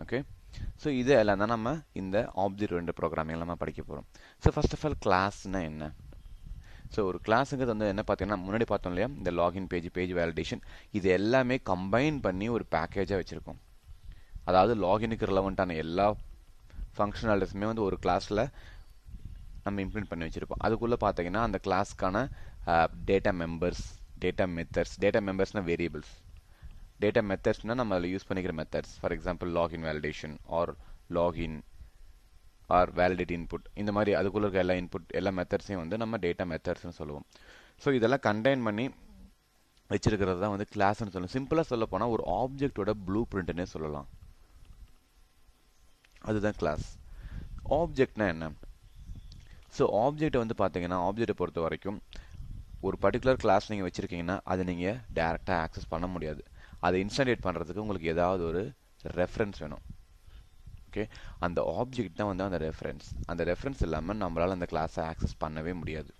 ஓகே, ஸோ இது எல்லாம் தான் நம்ம இந்த ஆப்ஜெக்ட் ஓரியன்டட் ப்ரோக்ராமிங் நம்ம படிக்க போகிறோம். ஸோ ஃபர்ஸ்ட் ஆஃப் ஆல் கிளாஸ்னா என்ன? ஸோ ஒரு கிளாஸுங்கிறது வந்து என்ன பார்த்தீங்கன்னா முன்னாடி பார்த்தோம் இல்லையா, இந்த லாகின் பேஜ் வேலிடேஷன், இது எல்லாமே கம்பைன் பண்ணி ஒரு பேக்கேஜாக வச்சுருக்கோம். அதாவது லாகினுக்கு ரிலவெண்ட்டான எல்லா ஃபங்க்ஷனாலிட்டிஸுமே வந்து ஒரு கிளாஸில் நம்ம இம்ப்ளிமெண்ட் பண்ணி வச்சுருப்போம். அதுக்குள்ளே பார்த்தீங்கன்னா அந்த கிளாஸ்க்கான data members, data methods, data மெம்பர்ஸ்னால் வேரியபிள்ஸ், டேட்டா மெத்தட்ஸ்னால் நம்ம அதில் யூஸ் பண்ணிக்கிற methods. For example login validation or login or validate input, இந்த மாதிரி அதுக்குள்ளே இருக்க எல்லா இன்புட் எல்லா மெத்தட்ஸையும் வந்து நம்ம டேட்டா மெத்தட்ஸ்னு சொல்லுவோம். ஸோ இதெல்லாம் கண்டெயின் பண்ணி வச்சிருக்கிறது தான் வந்து கிளாஸ்ன்னு சொல்லலாம். சிம்பிளாக சொல்ல போனால் ஒரு ஆப்ஜெக்டோட ப்ளூ பிரிண்ட்னே சொல்லலாம். அதுதான் கிளாஸ். ஆப்ஜெக்ட்னா என்ன? ஸோ ஆப்ஜெக்டை வந்து பார்த்தீங்கன்னா ஆப்ஜெக்டை பொறுத்த வரைக்கும் ஒரு பர்டிகுலர் கிளாஸ் நீங்கள் வச்சுருக்கீங்கன்னா அதை நீங்கள் டேரெக்டாக ஆக்சஸ் பண்ண முடியாது. அதை இன்ஸ்டாலேட் பண்ணுறதுக்கு உங்களுக்கு ஏதாவது ஒரு ரெஃபரன்ஸ் வேணும். ஓகே, அந்த ஆப்ஜெக்ட் தான் வந்து அந்த ரெஃபரன்ஸ். அந்த ரெஃபரன்ஸ் இல்லாமல் நம்மளால் அந்த கிளாஸை ஆக்சஸ் பண்ணவே முடியாது.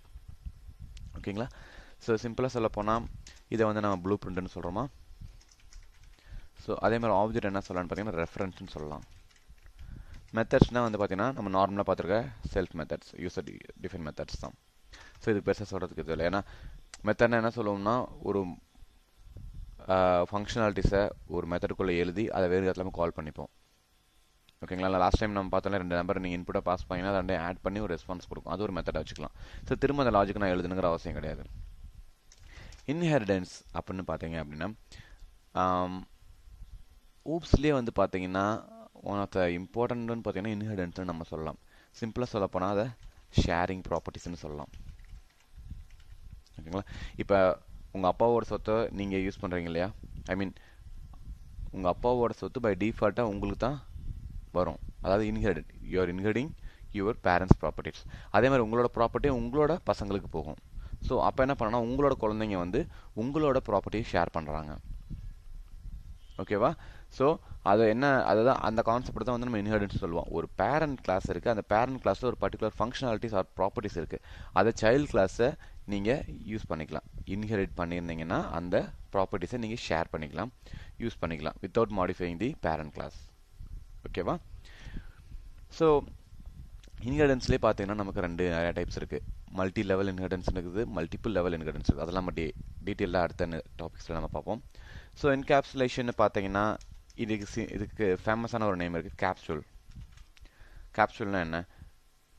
ஓகேங்களா? ஸோ சிம்பிளாக சொல்ல போனால் இதை வந்து நம்ம ப்ளூ பிரிண்ட்னு சொல்கிறோமா. ஸோ அதே மாதிரி ஆப்ஜெக்ட் என்ன சொல்லலாம்னு பார்த்தீங்கன்னா ரெஃபரன்ஸ்னு சொல்லலாம். மெத்தட்ஸ்னால் வந்து பார்த்தீங்கன்னா நம்ம நார்மலாக பார்த்துருக்க self methods, user define methods தான். ஸோ இதுக்கு பெருசாக சொல்கிறதுக்கு இது இல்லை. ஏன்னா மெத்தட்னா என்ன சொல்லுவோம்னா ஒரு ஃபங்க்ஷனாலிட்டிஸை ஒரு மெத்தடுக்குள்ளே எழுதி அதை வேறு இடத்துல கால் பண்ணிப்போம். ஓகேங்களா? லாஸ்ட் டைம் நம்ம பார்த்தோம்னா 2 நம்பர் நீங்கள் இன்புட்டாக பாஸ் பண்ணிங்கன்னா அதை 2 ஆட் பண்ணி ஒரு ரெஸ்பான்ஸ் கொடுக்கும். அது ஒரு மெத்தடாக வச்சுக்கலாம். ஸோ திரும்ப அந்த லாஜிக் நான் எழுதுனுங்கிற அவசியம் கிடையாது. இன்ஹெரிடன்ஸ் அப்படின்னு பார்த்தீங்க அப்படின்னா ஊப்ஸ்லேயே வந்து பார்த்தீங்கன்னா ஒன் ஆஃப் த இம்பார்ட்டன்ட்னு பார்த்தீங்கன்னா இன்ஹெரிடன்ஸ்னு நம்ம சொல்லலாம். சிம்பிளாக சொல்ல போனால் அதை ஷேரிங் ப்ராப்பர்ட்டிஸ்னு சொல்லலாம். ஓகேங்களா? இப்போ உங்கள் அப்பாவோட சொத்தை நீங்கள் யூஸ் பண்ணுறீங்க இல்லையா, ஐ மீன் உங்கள் அப்பாவோட சொத்து பை டிஃபால்ட்டாக உங்களுக்கு தான் வரும். அதாவது inherit, you're inheriting your parents properties. அதே மாதிரி உங்களோட ப்ராப்பர்ட்டியும் உங்களோட பசங்களுக்கு போகும். ஸோ அப்போ என்ன பண்ணணும்னா உங்களோட குழந்தைங்க வந்து உங்களோட ப்ராப்பர்ட்டியை ஷேர் பண்ணுறாங்க. ஓகேவா? ஸோ அது என்ன, அதுதான் அந்த கான்செப்ட் தான் வந்து நம்ம இன்ஹெரிடன்ஸ் சொல்லுவோம். ஒரு பேரண்ட் கிளாஸ் இருக்குது, அந்த பேரண்ட் கிளாஸில் ஒரு பர்டிகுலர் ஃபங்க்ஷனாலிட்டிஸ் ஆர் ப்ராப்பர்ட்டிஸ் இருக்குது. அதை சைல்டு கிளாஸை நீங்கள் யூஸ் பண்ணிக்கலாம். இன்ஹெரிட் பண்ணியிருந்தீங்கன்னா அந்த ப்ராப்பர்ட்டிஸை நீங்கள் ஷேர் பண்ணிக்கலாம், யூஸ் பண்ணிக்கலாம் without modifying the parent class. ஓகேவா? ஸோ இன்ஹெரிடன்ஸ்லேயே பார்த்தீங்கன்னா நமக்கு நிறைய டைப்ஸ் இருக்குது. மல்டி லெவல் இன்ஹெரிடன்ஸ் இருக்குது, மல்டிபிள் லெவல் இன்ஹெரிடன்ஸ் இருக்குது. அதெல்லாம் நம்ம டீட்டெயிலாக அடுத்த டாபிக்ஸில் நம்ம பார்ப்போம். ஸோ என்கேப்சுலேஷன் பார்த்தீங்கன்னா இதுக்கு ஃபேமஸான ஒரு நேம் இருக்குது, கேப்சூல். கேப்சூல்னா என்ன?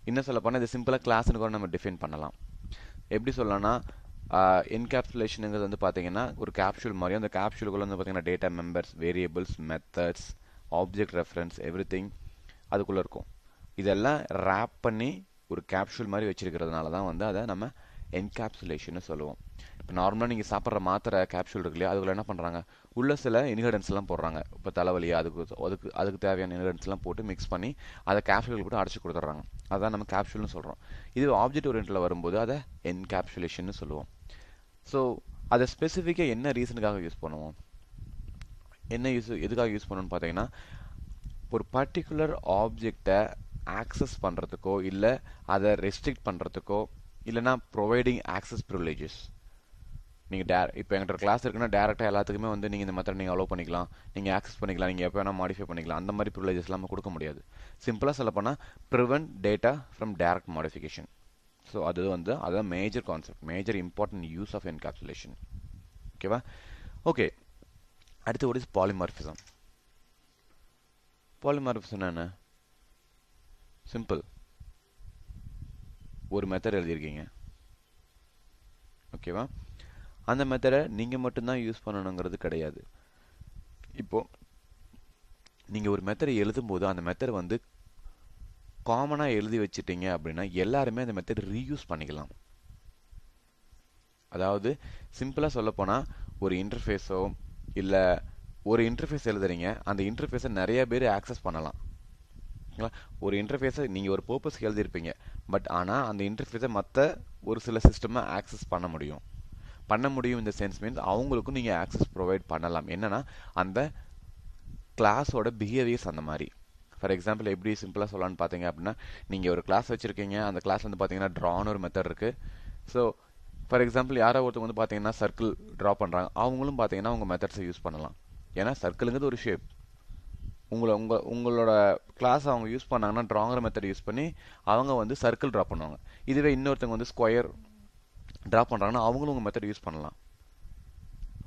இன்னும் சொல்ல போனால் இது சிம்பிளாக கிளாஸ்னு கூட நம்ம டிஃபைன் பண்ணலாம். எப்படி சொல்லலாம்னா என்கேப்சுலேஷனுங்கிறது வந்து பார்த்தீங்கன்னா ஒரு கேப்சூல் மாதிரி. அந்த கேப்சூலுக்குள்ள வந்து பார்த்தீங்கன்னா data, members, variables, methods, object reference, everything அதுக்குள்ளே இருக்கும். இதெல்லாம் ரேப் பண்ணி ஒரு கேப்சூல் மாதிரி வச்சிருக்கிறதுனால தான் வந்து அதை நம்ம என்கேப்சுலேஷன் சொல்லுவோம். இப்போ நார்மலாக நீங்கள் சாப்பிட்ற மாத்திரை கேப்சூல் இருக்கு இல்லையா, அதுக்குள்ள என்ன பண்ணுறாங்க, உள்ள சில இன்கிரிடியன்ஸ்லாம் போடுறாங்க. இப்போ தலைவலியா அதுக்கு தேவையான இன்கிரிடியன்ஸ்லாம் போட்டு மிக்ஸ் பண்ணி அதை கேப்சூல் போட்டு அடைச்சி கொடுத்துட்றாங்க. அதான் நம்ம கேப்சூல்னு சொல்கிறோம். இது ஆப்ஜெக்ட் ஓரியன்டில் வரும்போது அதை என்கேப்சுலேஷன் சொல்லுவோம். ஸோ அதை ஸ்பெசிஃபிக்காக என்ன ரீசனுக்காக யூஸ் பண்ணுவோம், எதுக்காக யூஸ் பண்ணணும்னு பார்த்தீங்கன்னா, ஒரு பர்டிகுலர் ஆப்ஜெக்டை ஆக்சஸ் பண்ணுறதுக்கோ இல்லை அதை ரெஸ்ட்ரிக்ட் பண்ணுறதுக்கோ இல்லைனா ப்ரொவைடிங் ஆக்சஸ் ப்ரிவிலேஜஸ். நீங்கள் இப்போ எங்கிட்ட கிளாஸ் இருக்குன்னா டேரெக்டாக எல்லாத்துக்குமே வந்து நீங்கள் இந்த மெத்தட் நீங்கள் அலோவ் பண்ணிக்கலாம், நீங்கள் ஆக்சஸ் பண்ணிக்கலாம், நீங்கள் எப்போ வேணால் மாடிஃபை பண்ணிக்கலாம். அந்த மாதிரி ப்ரிவிலேஜஸ் நம்ம கொடுக்க முடியாது. சிம்பிளாக சொல்ல போனால் prevent data from direct modification. So அதுதான் major concept, major important use of encapsulation. ஓகேவா? ஓகே, அடுத்து what is polymorphism? பாலிமார்பிசம் என்ன? சிம்பிள். ஒரு மெத்தட் எழுதியிருக்கீங்க, ஓகேவா? அந்த மெத்தடை நீங்கள் மட்டும்தான் யூஸ் பண்ணணுங்கிறது கிடையாது. இப்போது நீங்கள் ஒரு மெத்தடை எழுதும்போது அந்த மெத்தட் வந்து காமனாக எழுதி வச்சுட்டீங்க அப்படின்னா எல்லாருமே அந்த மெத்தட் ரீயூஸ் பண்ணிக்கலாம். அதாவது சிம்பிளாக சொல்லப்போனால் ஒரு இன்டர்ஃபேஸோ இல்லை ஒரு இன்டர்ஃபேஸ் எழுதுறீங்க, அந்த இன்டர்ஃபேஸை நிறைய பேர் ஆக்சஸ் பண்ணலாம். ஒரு இன்டர்ஃபேஸை நீங்கள் ஒரு பர்பஸ்க்கு எழுதியிருப்பீங்க, பட் ஆனால் அந்த இன்டர்ஃபேஸை மற்ற ஒரு சில சிஸ்டமை ஆக்சஸ் பண்ண முடியும். இந்த சென்ஸ் மீன்ஸ் அவங்களுக்கும் நீங்கள் ஆக்சஸ் ப்ரொவைட் பண்ணலாம். என்னன்னா அந்த கிளாஸோட பிஹேவியர்ஸ் அந்த மாதிரி. ஃபார் எக்ஸாம்பிள் எப்படி சிம்பிளாக சொல்லலான்னு பார்த்தீங்க அப்படின்னா, நீங்கள் ஒரு கிளாஸ் வச்சுருக்கீங்க, அந்த கிளாஸ் வந்து பார்த்தீங்கன்னா ட்ரான்னு ஒரு மெத்தட் இருக்குது. ஸோ ஃபார் எக்ஸாம்பிள் யாரோ ஒருத்தவங்க வந்து பார்த்தீங்கன்னா சர்க்கிள் ட்ரா பண்ணுறாங்க, அவங்களும் பார்த்தீங்கன்னா உங்கள் மெத்தட்ஸை யூஸ் பண்ணலாம். ஏன்னா சர்க்கிளுங்கிறது ஒரு ஷேப். உங்களோட கிளாஸ் அவங்க யூஸ் பண்ணாங்கன்னா ட்ராங்கிற மெத்தட் யூஸ் பண்ணி அவங்க வந்து சர்க்கிள் ட்ரா பண்ணுவாங்க. இதுவே இன்னொருத்தவங்க வந்து ஸ்கொயர் ட்ரா பண்ணுறாங்கன்னா அவங்களும் உங்கள் மெத்தட் யூஸ் பண்ணலாம்.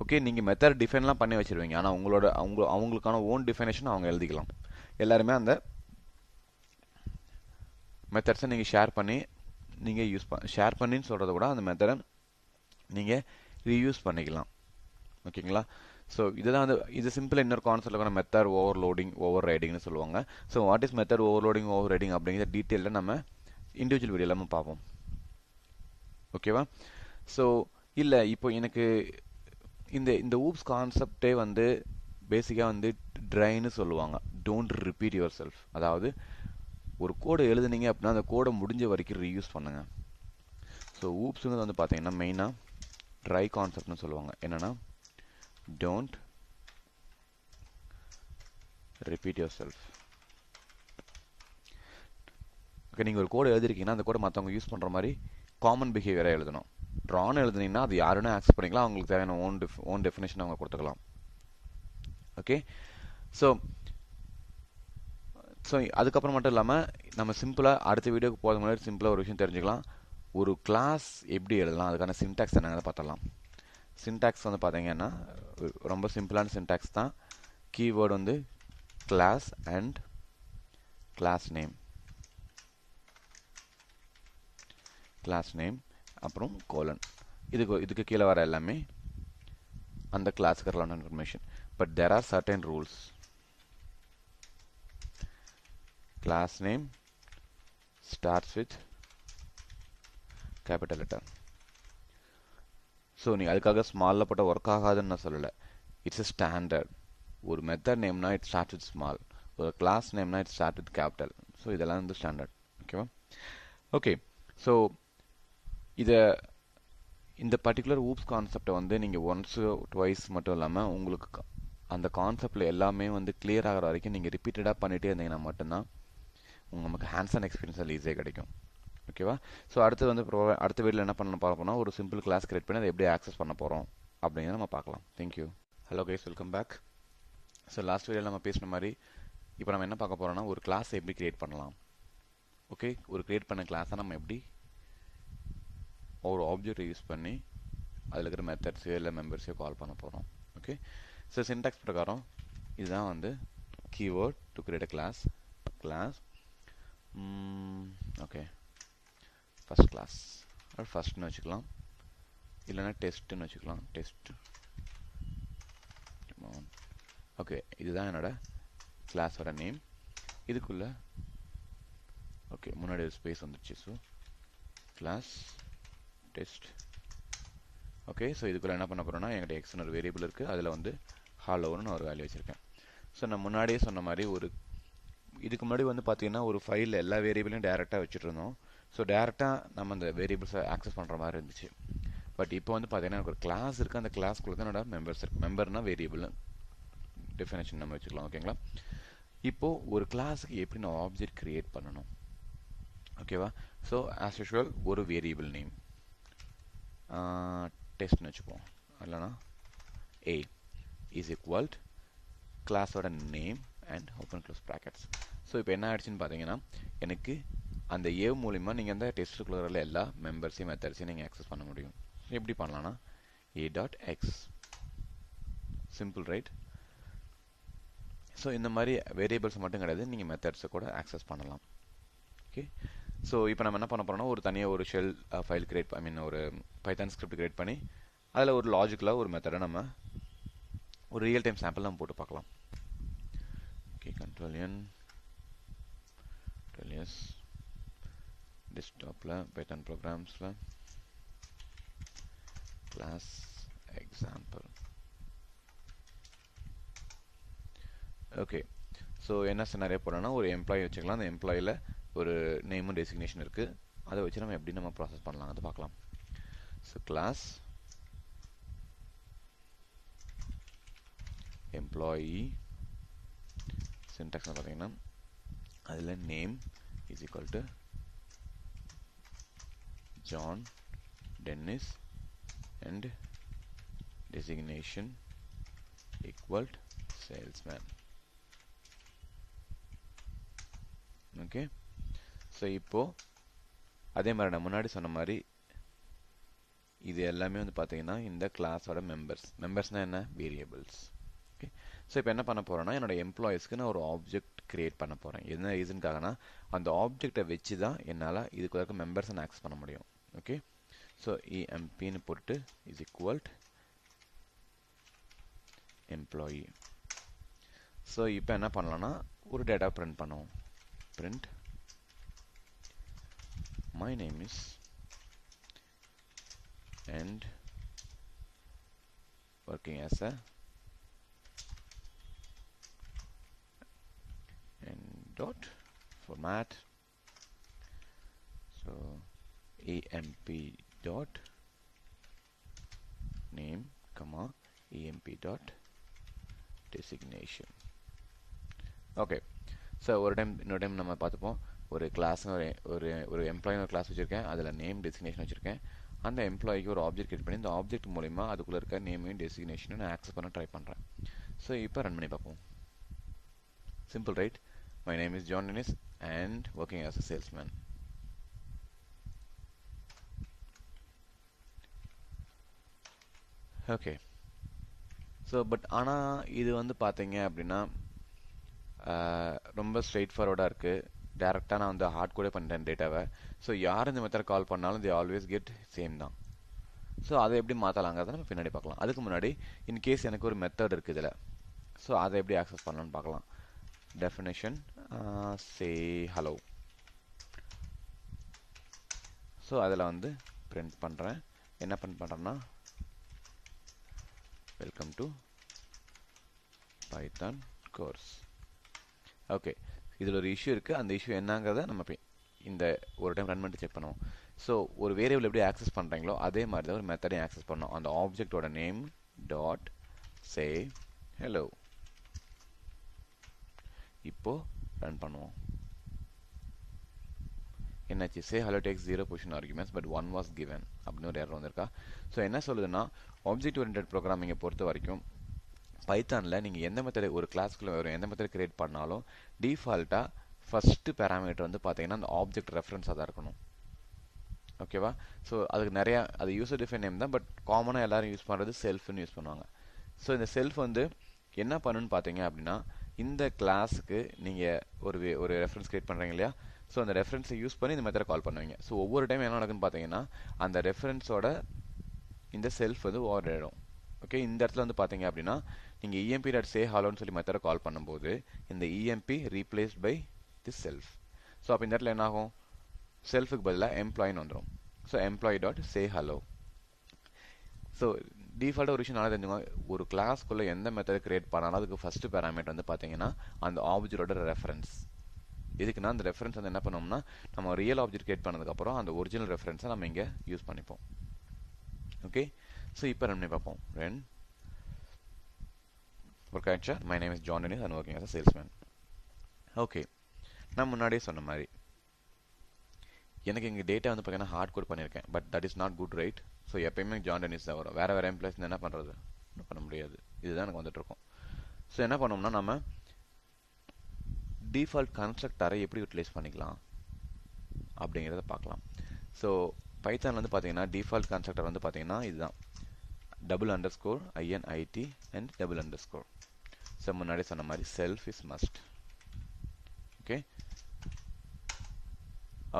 ஓகே, நீங்கள் மெத்தட் டிஃபைன்லாம் பண்ணி வச்சுருவீங்க, ஆனால் அவங்களுக்கான ஓன் டிஃபைனேஷன் அவங்க எழுதிக்கலாம். எல்லாருமே அந்த மெத்தட்ஸை நீங்கள் ஷேர் பண்ணின்னு சொல்கிறத விட அந்த மெத்தடை நீங்கள் ரீயூஸ் பண்ணிக்கலாம். ஓகேங்களா? ஸோ இதுதான் இது சிம்பிள் இன்னொரு கான்செப்ட் மெத்தட் ஓவர்லோடிங், ஓவர் ரைடிங்னு சொல்லுவாங்க. So what is method overloading, over riding அப்படிங்கிற டீட்டெயிலில் நம்ம இண்டிவிஜுவல் வீடியோ எல்லாமே பார்ப்போம். ஓகேவா? ஸோ இல்லை இப்போ எனக்கு இந்த ஊப்ஸ் கான்செப்டே வந்து பேசிக்காக வந்து ட்ரைன்னு சொல்லுவாங்க, டோன்ட் ரிப்பீட் யுவர் செல்ஃப். அதாவது ஒரு கோடை எழுதுனீங்க அப்படின்னா அந்த கோடை முடிஞ்ச வரைக்கும் ரீயூஸ் பண்ணுங்க. ஸோ ஊப்ஸுங்கிறது வந்து பார்த்தீங்கன்னா மெயினாக ட்ரை கான்செப்ட்னு சொல்லுவாங்க. என்னன்னா don't repeat yourself. ஓகே, நீங்கள் ஒரு கோடு எழுதிருக்கீங்கன்னா அந்த கோடை மற்றவங்க யூஸ் பண்ணுற மாதிரி காமன் பிஹேவியராக எழுதணும். ட்ரான்னு எழுதுனீங்கன்னா அது யாருன்னு ஆக்சஸ் பண்ணிக்கலாம், அவங்களுக்கு தேவையான ஓன் டெஃபினேஷன் அவங்க கொடுத்துக்கலாம். ஓகே, ஸோ அதுக்கப்புறம் மட்டும் இல்லாமல் நம்ம சிம்பிளாக அடுத்த வீடியோக்கு போகிறது முன்னாடி சிம்பிளாக ஒரு விஷயம் தெரிஞ்சுக்கலாம். ஒரு கிளாஸ் எப்படி எழுதலாம், அதுக்கான சின்டாக்ஸ் என்னங்கிறத பார்த்தலாம். சின்டாக்ஸ் வந்து பார்த்தீங்கன்னா ரொம்ப சிம்பிளான சின்டாக்ஸ் தான். கீவேர்டு வந்து கிளாஸ் அண்ட் கிளாஸ் நேம் அப்புறம் கோலன். இதுக்கு கீழே வர எல்லாமே அந்த கிளாஸுக்கு related information. But there are certain rules. Class name starts with capital letter. So நீங்கள் அதுக்காக ஸ்மாலில் போட்ட ஒர்க் ஆகாதுன்னு நான் சொல்லலை. It's a standard. ஒரு மெத்தட் நேம்னா இட் ஸ்டார்ட் வித் ஸ்மால், ஒரு கிளாஸ் நேம்னா it start with capital. So இதெல்லாம் வந்து ஸ்டாண்டர்ட். ஓகேவா? ஓகே, ஸோ இந்த பர்டிகுலர் ஊப்ஸ் கான்செப்டை வந்து நீங்கள் ஒன்ஸ் டுவைஸ் மட்டும் இல்லாமல் உங்களுக்கு அந்த கான்செப்டில் எல்லாமே வந்து கிளியர் ஆகிற வரைக்கும் நீங்கள் ரிப்பீட்டடாக பண்ணிகிட்டே இருந்தீங்கன்னா மட்டும்தான் நமக்கு ஹேண்ட்ஸ் ஆன் எக்ஸ்பீரியன்ஸ் அதில் ஈஸியாக கிடைக்கும். ஓகேவா? ஸோ அடுத்து வந்து அடுத்த வீடியோவில் என்ன பண்ண பார்ப்போம்னா ஒரு சிம்பிள் கிளாஸ் கிரியேட் பண்ணி அதை எப்படி ஆக்சஸ் பண்ண போகிறோம் அப்படிங்கிறத நம்ம பார்க்கலாம். Thank you. Hello guys, welcome back. So last வீடியோவில் நம்ம பேசின மாதிரி இப்போ நம்ம என்ன பார்க்க போகிறோம்னா ஒரு கிளாஸை எப்படி கிரியேட் பண்ணலாம். ஓகே, ஒரு கிரியேட் பண்ண கிளாஸை நம்ம எப்படி ஒரு ஆப்ஜெக்டை யூஸ் பண்ணி அதில் இருக்கிற மெத்தட்ஸையோ இல்லை மெம்பர்ஸையோ கால் பண்ண போகிறோம். ஓகே, ஸோ சின்டாக்ஸ் பிரகாரம் இதுதான் வந்து keyword to create a class. Okay, first class ஃபர்ஸ்ட்னு வச்சுக்கலாம், இல்லைன்னா டெஸ்ட்டுன்னு வச்சுக்கலாம். டெஸ்ட். ஓகே, இதுதான் என்னோட கிளாஸோட நேம். இதுக்குள்ள ஓகே முன்னாடி ஒரு ஸ்பேஸ் வந்துடுச்சு. So class test. Okay, so இதுக்குள்ள என்ன பண்ண போகிறோன்னா என்கிட்ட எக்ஸ்னு ஒரு வேரியபிள் இருக்குது, அதில் வந்து ஹாலோன்னு ஒரு வேல்யூ வச்சுருக்கேன். ஸோ நான் முன்னாடியே சொன்ன மாதிரி இதுக்கு முன்னாடி வந்து பார்த்தீங்கன்னா ஒரு ஃபைலில் எல்லா வேரியபிளையும் டேரெக்டாக வச்சுட்டு இருந்தோம். ஸோ டேரெக்டாக நம்ம அந்த வேரியபிள்ஸை ஆக்சஸ் பண்ணுற மாதிரி இருந்துச்சு. பட் இப்போ வந்து பார்த்தீங்கன்னா எனக்கு ஒரு கிளாஸ் இருக்குது, அந்த கிளாஸ்க்குள்ள தான் என்னோட மெம்பர்ஸ் இருக்குது. மெம்பர்னா வேரியபிள்னு டெஃபினேஷன் நம்ம வச்சுக்கலாம். ஓகேங்களா? இப்போது ஒரு கிளாஸுக்கு எப்படி நான் ஆப்ஜெக்ட் கிரியேட் பண்ணணும். ஓகேவா? ஸோ ஆஸ் யூஷுவல் ஒரு வேரியபிள் நேம் டெஸ்ட்னு வச்சுப்போம், இல்லைனா ஏ இஸ் ஈக்குவல் கிளாஸோட name and open close brackets. So இப்போ என்ன ஆயிடுச்சுன்னு பார்த்தீங்கன்னா எனக்கு அந்த ஏ மூலிமா நீங்கள் அந்த டெஸ்ட்டுக்குள்ள எல்லா மெம்பர்ஸையும் மெத்தட்ஸையும் நீங்கள் ஆக்சஸ் பண்ண முடியும். எப்படி பண்ணலான்னா a.x. Simple, right? ஸோ இந்த மாதிரி வேரியபிள்ஸ் மட்டும் கிடையாது, நீங்கள் மெத்தட்ஸை கூட ஆக்சஸ் பண்ணலாம். ஓகே, ஸோ இப்போ நம்ம என்ன பண்ண போகிறோம்னா ஒரு தனியாக ஒரு ஷெல் ஃபைல் கிரியேட் ஒரு பைத்தான் ஸ்கிரிப்ட் கிரியேட் பண்ணி அதில் ஒரு லாஜிக்கலாக ஒரு மெத்தடை நம்ம ஒரு ரியல் டைம் சாம்பிள் நம்ம போட்டு பார்க்கலாம். ஓகே, Ctrl+N, Ctrl+S, டெஸ்க்டாப்பில் பைத்தான் ப்ரோக்ராம்ஸில் கிளாஸ் எக்ஸாம்பிள். ஓகே, ஸோ என்ன சினாரியோ போடணும்னா ஒரு எம்ப்ளாயி வச்சுக்கலாம். அந்த எம்ப்ளாயில் ஒரு நேமும் டெசிக்னேஷன் இருக்குது, அதை வச்சு நம்ம எப்படி நம்ம ப்ராசஸ் பண்ணலாம் அதை பார்க்கலாம். ஸோ கிளாஸ் எம்ப்ளாயி சின்டாக்ஸ் பார்த்தீங்கன்னா அதில் name is equal to John tennis and designation equal salesman. Okay, so இப்போது அதே மாதிரி நான் முன்னாடி சொன்ன மாதிரி இது எல்லாமே வந்து பார்த்தீங்கன்னா இந்த கிளாஸோட மெம்பர்ஸ்னால் என்ன, வேரியபிள்ஸ். ஓகே, ஸோ இப்போ என்ன பண்ண போகிறேன்னா என்னோட எம்ப்ளாயீஸ்க்கு நான் ஒரு ஆப்ஜெக்ட் கிரியேட் பண்ண போகிறேன். என்ன ரீசனுக்காகனா அந்த ஆப்ஜெக்டை வச்சு தான் என்னால் இதுக்குள்ள இருக்க மெம்பர்ஸை நான் ஆக்சஸ் பண்ண முடியும். ஓகே, ஸோ EMPன்னு போட்டு இஸ் ஈக்குவல் எம்ப்ளாயி. ஸோ இப்போ என்ன பண்ணலான்னா ஒரு டேட்டா பிரிண்ட் பண்ணுவோம். print my name is and working as a and dot format. So emp dot name comma emp dot designation. Okay, so இன்னொரு டைம் நம்ம பார்த்துப்போம். ஒரு கிளாஸ்னு ஒரு எம்ப்ளாயின்னு ஒரு கிளாஸ் வச்சுருக்கேன், அதில் நேம் டெசிக்னேஷன் வச்சுருக்கேன். அந்த எம்ப்ளாய்க்கு ஒரு ஆப்ஜெக்ட் கிரியேட் பண்ணி இந்த ஆப்ஜெக்ட் மூலிமா அதுக்குள்ளே இருக்க நேமையும் டெசிக்னேஷனும் நான் ஆக்சஸ் பண்ண ட்ரை பண்ணுறேன். ஸோ இப்போ ரன் பண்ணி பார்ப்போம். Simple, right? My name is John tennis and working as a salesman. Okay, so but ஆனால் இது வந்து பார்த்தீங்க அப்படின்னா ரொம்ப ஸ்ட்ரெயிட் ஃபார்வர்டாக இருக்குது. டேரெக்டாக நான் வந்து ஹார்ட் கோடே பண்ணிட்டேன் டேட்டாவை. ஸோ யார் இந்த மெத்தட் கால் பண்ணாலும் தே ஆல்வேஸ் கெட் சேம் தான். ஸோ அதை எப்படி மாற்றலாங்கிறத நம்ம பின்னாடி பார்க்கலாம். அதுக்கு முன்னாடி இன்கேஸ் எனக்கு ஒரு மெத்தட் இருக்குது இதில், ஸோ அதை எப்படி ஆக்சஸ் பண்ணலான்னு பார்க்கலாம். டெஃபினேஷன் சே ஹலோ. ஸோ அதில் வந்து பிரிண்ட் பண்ணுறேன். என்ன பிரிண்ட் பண்ணுறேன்னா welcome to Python course. Okay, இதில் ஒரு இஷ்யூ இருக்குது. அந்த இஷ்யூ என்னங்கிறத நம்ம இந்த ஒரு டைம் ரன் பண்ணிட்டு செக் பண்ணுவோம். ஸோ ஒரு வேரியபிள் எப்படி ஆக்சஸ் பண்ணுறீங்களோ அதே மாதிரி தான் ஒரு மெத்தடையும் ஆக்சஸ் பண்ணோம். அந்த ஆப்ஜெக்டோட நேம் டாட் சே hello. இப்போ ரன் பண்ணுவோம். என்னாச்சு, say hello takes 0 position arguments but 1 was given அப்படின்னு ஒரு எரர் வந்திருக்கா. ஸோ என்ன சொல்லுதுன்னா, ஆப்ஜெக்ட் ஓரியன்டட் ப்ரோக்ராமிங்கை பொறுத்த வரைக்கும் பைத்தானில் நீங்கள் எந்த மெத்தட் ஒரு கிளாஸ்க்குள்ள வரும் எந்த மெத்தட் கிரியேட் பண்ணாலும் டிஃபால்ட்டாக ஃபஸ்ட்டு பேராமீட்டர் வந்து பார்த்தீங்கன்னா அந்த ஆப்ஜெக்ட் ரெஃபரன்ஸாக தான் இருக்கணும். ஓகேவா? ஸோ அதுக்கு நிறையா அது யூசர் டிஃபைன் நேம் தான், பட் காமனாக எல்லாரும் யூஸ் பண்ணுறது செல்ஃப்னு யூஸ் பண்ணுவாங்க. ஸோ இந்த செல்ஃப் வந்து என்ன பண்ணுன்னு பார்த்தீங்க அப்படின்னா, இந்த கிளாஸுக்கு நீங்கள் ஒரு ரெஃபரன்ஸ் கிரியேட் பண்ணுறீங்க இல்லையா, ஸோ அந்த ரெஃபரன்ஸை யூஸ் பண்ணி இந்த மெத்தடை கால் பண்ணுவீங்க. ஸோ ஒவ்வொரு டைம் என்ன நடக்குன்னு பார்த்தீங்கன்னா, அந்த ரெஃபரன்ஸோட இந்த செல்ஃப் வந்து ஓவர் ஆகிடும். ஓகே, இந்த இடத்துல வந்து பார்த்தீங்க அப்படின்னா நீங்கள் emp.sayhelloன்னு சொல்லி மெத்தடை கால் பண்ணும்போது இந்த emp replaced by this self. So அப்போ இந்த இடத்துல என்ன ஆகும், செல்ஃபுக்கு பதிலாக எம்ப்ளாயின்னு வந்துடும். So employee.sayhello. ஸோ டிஃபால்ட்டாக ஒரு விஷயம் நல்லா தெரிஞ்சுக்கோங்க, ஒரு கிளாஸ்க்குள்ளே எந்த மெத்தட் கிரியேட் பண்ணாலும் அதுக்கு ஃபஸ்ட்டு பேராமீட்டர் வந்து பார்த்தீங்கன்னா அந்த ஆப்ஜெக்டோட ரெஃபரன்ஸ். இதுக்குன்னா அந்த ரெஃபரன்ஸ் வந்து என்ன பண்ணோம்னா, நம்ம ரியல் ஆப்ஜெக்ட் கிரியேட் பண்ணதுக்கப்புறம் அந்த ஒரிஜினல் ரெஃபரன்ஸை நம்ம இங்கே யூஸ் பண்ணிப்போம். ஓகே, ஸோ இப்போ ரன் பண்ணி பார்ப்போம். ரன் ஒர்க் ஆயிடுச்சா? My name is John Denis and working as a salesman. Okay, நான் முன்னாடியே சொன்ன மாதிரி எனக்கு இங்கே டேட்டா வந்து பார்த்தீங்கன்னா ஹார்ட் கோட் பண்ணியிருக்கேன், but that is not good right. So எப்பயுமே ஜான் டெனிஸ் தான் வரும், வேறு எம்ப்ளாய்ஸ் என்ன பண்ணுறது, ஒன்றும் பண்ண முடியாது. இதுதான் எனக்கு வந்துட்டுருக்கோம். ஸோ என்ன பண்ணோம்னா, நம்ம டிஃபால்ட் கன்ஸ்ட்ரக்டரை எப்படி யூட்டிலைஸ் பண்ணிக்கலாம் அப்படிங்கிறத பார்க்கலாம். ஸோ பைத்தானில் வந்து பார்த்தீங்கன்னா டிஃபால்ட் கன்ஸ்ட்ரக்டர் வந்து பார்த்தீங்கன்னா இதுதான், __ init and __. ஸோ முன்னாடி சொன்ன மாதிரி செல்ஃப் இஸ் மஸ்ட்.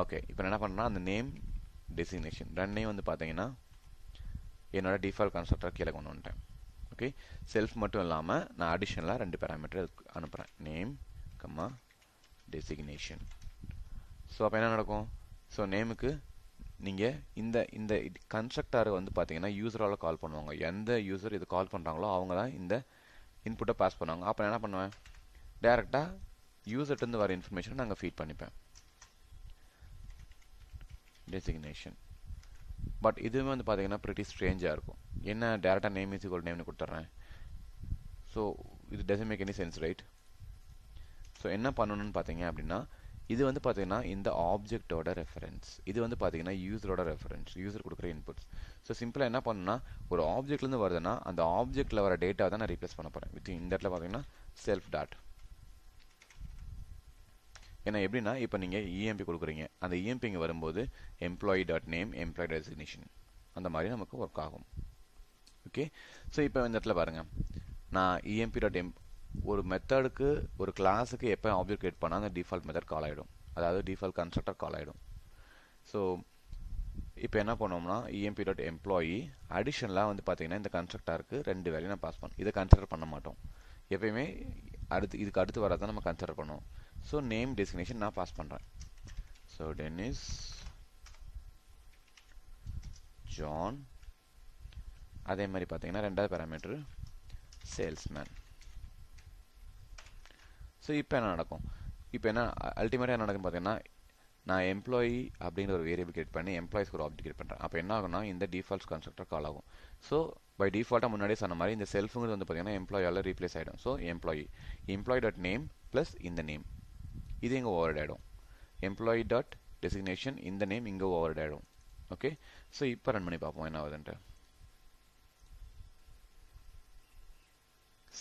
ஓகே, இப்போ என்ன பண்ணுறேன்னா அந்த நேம் டெசிக்னேஷன் ரெண்டையும் வந்து பார்த்தீங்கன்னா என்னோட டிஃபால்ட் கன்ஸ்ட்ரக்டர் கீழே கொண்டு வந்துட்டேன். ஓகே, செல்ஃப் மட்டும் இல்லாமல் நான் அடிஷனலாக 2 பேராமீட்டர் அனுப்புகிறேன், நேம் கம்மா டெசிக்னேஷன். ஸோ அப்போ என்ன நடக்கும், ஸோ நேமுக்கு நீங்கள் இந்த கன்ஸ்ட்ரக்டரை வந்து பார்த்தீங்கன்னா யூசரால் கால் பண்ணுவாங்க. எந்த யூசர் இது கால் பண்ணுறாங்களோ அவங்க தான் இந்த இன்புட்டை பாஸ் பண்ணுவாங்க. அப்போ என்ன பண்ணுவேன், டேரெக்டாக யூசர்கிட்டருந்து வர இன்ஃபர்மேஷனை நாங்கள் ஃபீட் பண்ணிப்பேன், டெசிக்னேஷன். பட் இதுவுமே வந்து பார்த்தீங்கன்னா ப்ரிட்டி ஸ்ட்ரேஞ்சாக இருக்கும். என்ன டேரெக்டாக நேம் இஸ் ஈக்குவல் நேம்னு கொடுத்துட்றேன். ஸோ இது doesn't make any sense, right? So என்ன பண்ணணும்னு பார்த்தீங்க அப்படின்னா, இது வந்து பார்த்தீங்கன்னா இந்த ஆப்ஜெக்டோட ரெஃபரன்ஸ், இது வந்து பார்த்தீங்கன்னா யூசரோட ரெஃபரன்ஸ், யூசர் கொடுக்குற இன்புட்ஸ். ஸோ சிம்பிளாக என்ன பண்ணணும்னா, ஒரு ஆப்ஜெக்ட்லேருந்து வருதுன்னா அந்த ஆப்ஜெக்டில் வர டேட்டாவை தான் நான் ரீப்ளேஸ் பண்ண போகிறேன் வித் இந்த இடத்துல பார்த்தீங்கன்னா செல்ஃப் டாட். ஏன்னா எப்படின்னா, இப்போ நீங்கள் EMP கொடுக்குறீங்க, அந்த EMP இங்கே வரும்போது employee.name employee.designation அந்த மாதிரி நமக்கு ஒர்க் ஆகும். ஓகே, ஸோ இப்போ இந்த இடத்துல பாருங்கள், நான் emp.m ஒரு மெத்தடுக்கு ஒரு கிளாஸுக்கு எப்போ ஆப்ஜெக்ட் கிரியேட் பண்ணால் அந்த டிஃபால்ட் மெத்தட் கால் ஆகிடும், அதாவது டிஃபால்ட் கன்ஸ்ட்ரக்டர் கால் ஆகிடும். ஸோ இப்போ என்ன பண்ணோம்னா emp.employee அடிஷனலாக வந்து பார்த்தீங்கன்னா இந்த கன்ஸ்ட்ரக்டருக்கு 2 வேல்யூ நான் பாஸ் பண்ணோம். இதை கன்சிடர் பண்ண மாட்டோம், எப்பயுமே இதுக்கு அடுத்து வரதான் நம்ம கன்சிடர் பண்ணுவோம். ஸோ நேம் டெசிக்னேஷன் நான் பாஸ் பண்ணுறேன். ஸோ டென்னிஸ் ஜான், அதே மாதிரி பார்த்தீங்கன்னா 2வது பேராமீட்டர் சேல்ஸ்மேன். ஸோ இப்போ என்ன நடக்கும், இப்போ என்ன அல்டிமேட்டாக என்ன நடக்குன்னு பார்த்தீங்கன்னா, நான் எம்ப்ளாயி அப்படிங்கிற ஒரு வேரியபிள் கிரியேட் பண்ணி எம்ப்ளாயிஸ்க்கு ஒரு ஆப்ஜெக்ட் கிரியேட் பண்ணுறேன். அப்போ என்ன ஆகும்னா இந்த டிஃபால்ட் கன்ஸ்ட்ரக்டர் கால் ஆகும். ஸோ பை டிஃபால்ட்டாக முன்னாடியே சொன்ன மாதிரி இந்த செல்ஃபுங்கிறது வந்து பார்த்தீங்கன்னா எம்ப்ளாயால் ரீப்ளேஸ் ஆகிடும். ஸோ employee.name ப்ளஸ் இந்த நேம் இது இங்கே ஓவர்ட் ஆகிடும், employee.designation இந்த நேம் இங்கே ஓவர்ட் ஆகிடும். ஓகே, ஸோ இப்போ ரன் பண்ணி பார்ப்போம் என்ன ஆகுதுன்ட்டு.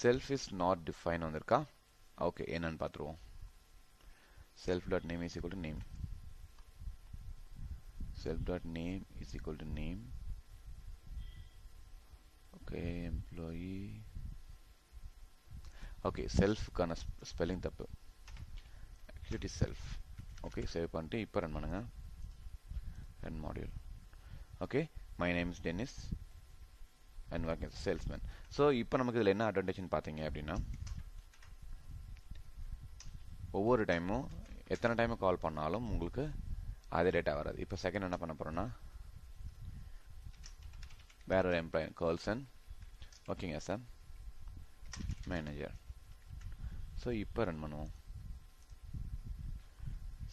செல்ஃப் இஸ் நாட் டிஃபைன் வந்திருக்கா? ஓகே, என்னன்னு பார்த்துருவோம். self.name is equal to name, self.name is equal to name. Okay, employee. Okay, self கான ஸ்பெல்லிங் தப்பு, actually it is self. Okay, save பண்ணிட்டு இப்போ ரன் பண்ணுங்க, run module. Okay, my name is Dennis and working as a salesman. So இப்போ நமக்கு இதில் என்ன அட்வான்டேஜ்னு பார்த்தீங்க அப்படின்னா, ஒவ்வொரு டைமும் எத்தனை டைம் கால் பண்ணாலும் உங்களுக்கு அதே டேட்டா வராது. இப்போ செகண்ட் என்ன பண்ண போகிறோன்னா, வேற ஒரு employee Carlson working as a manager. So இப்போ ரன் பண்ணுவோம்.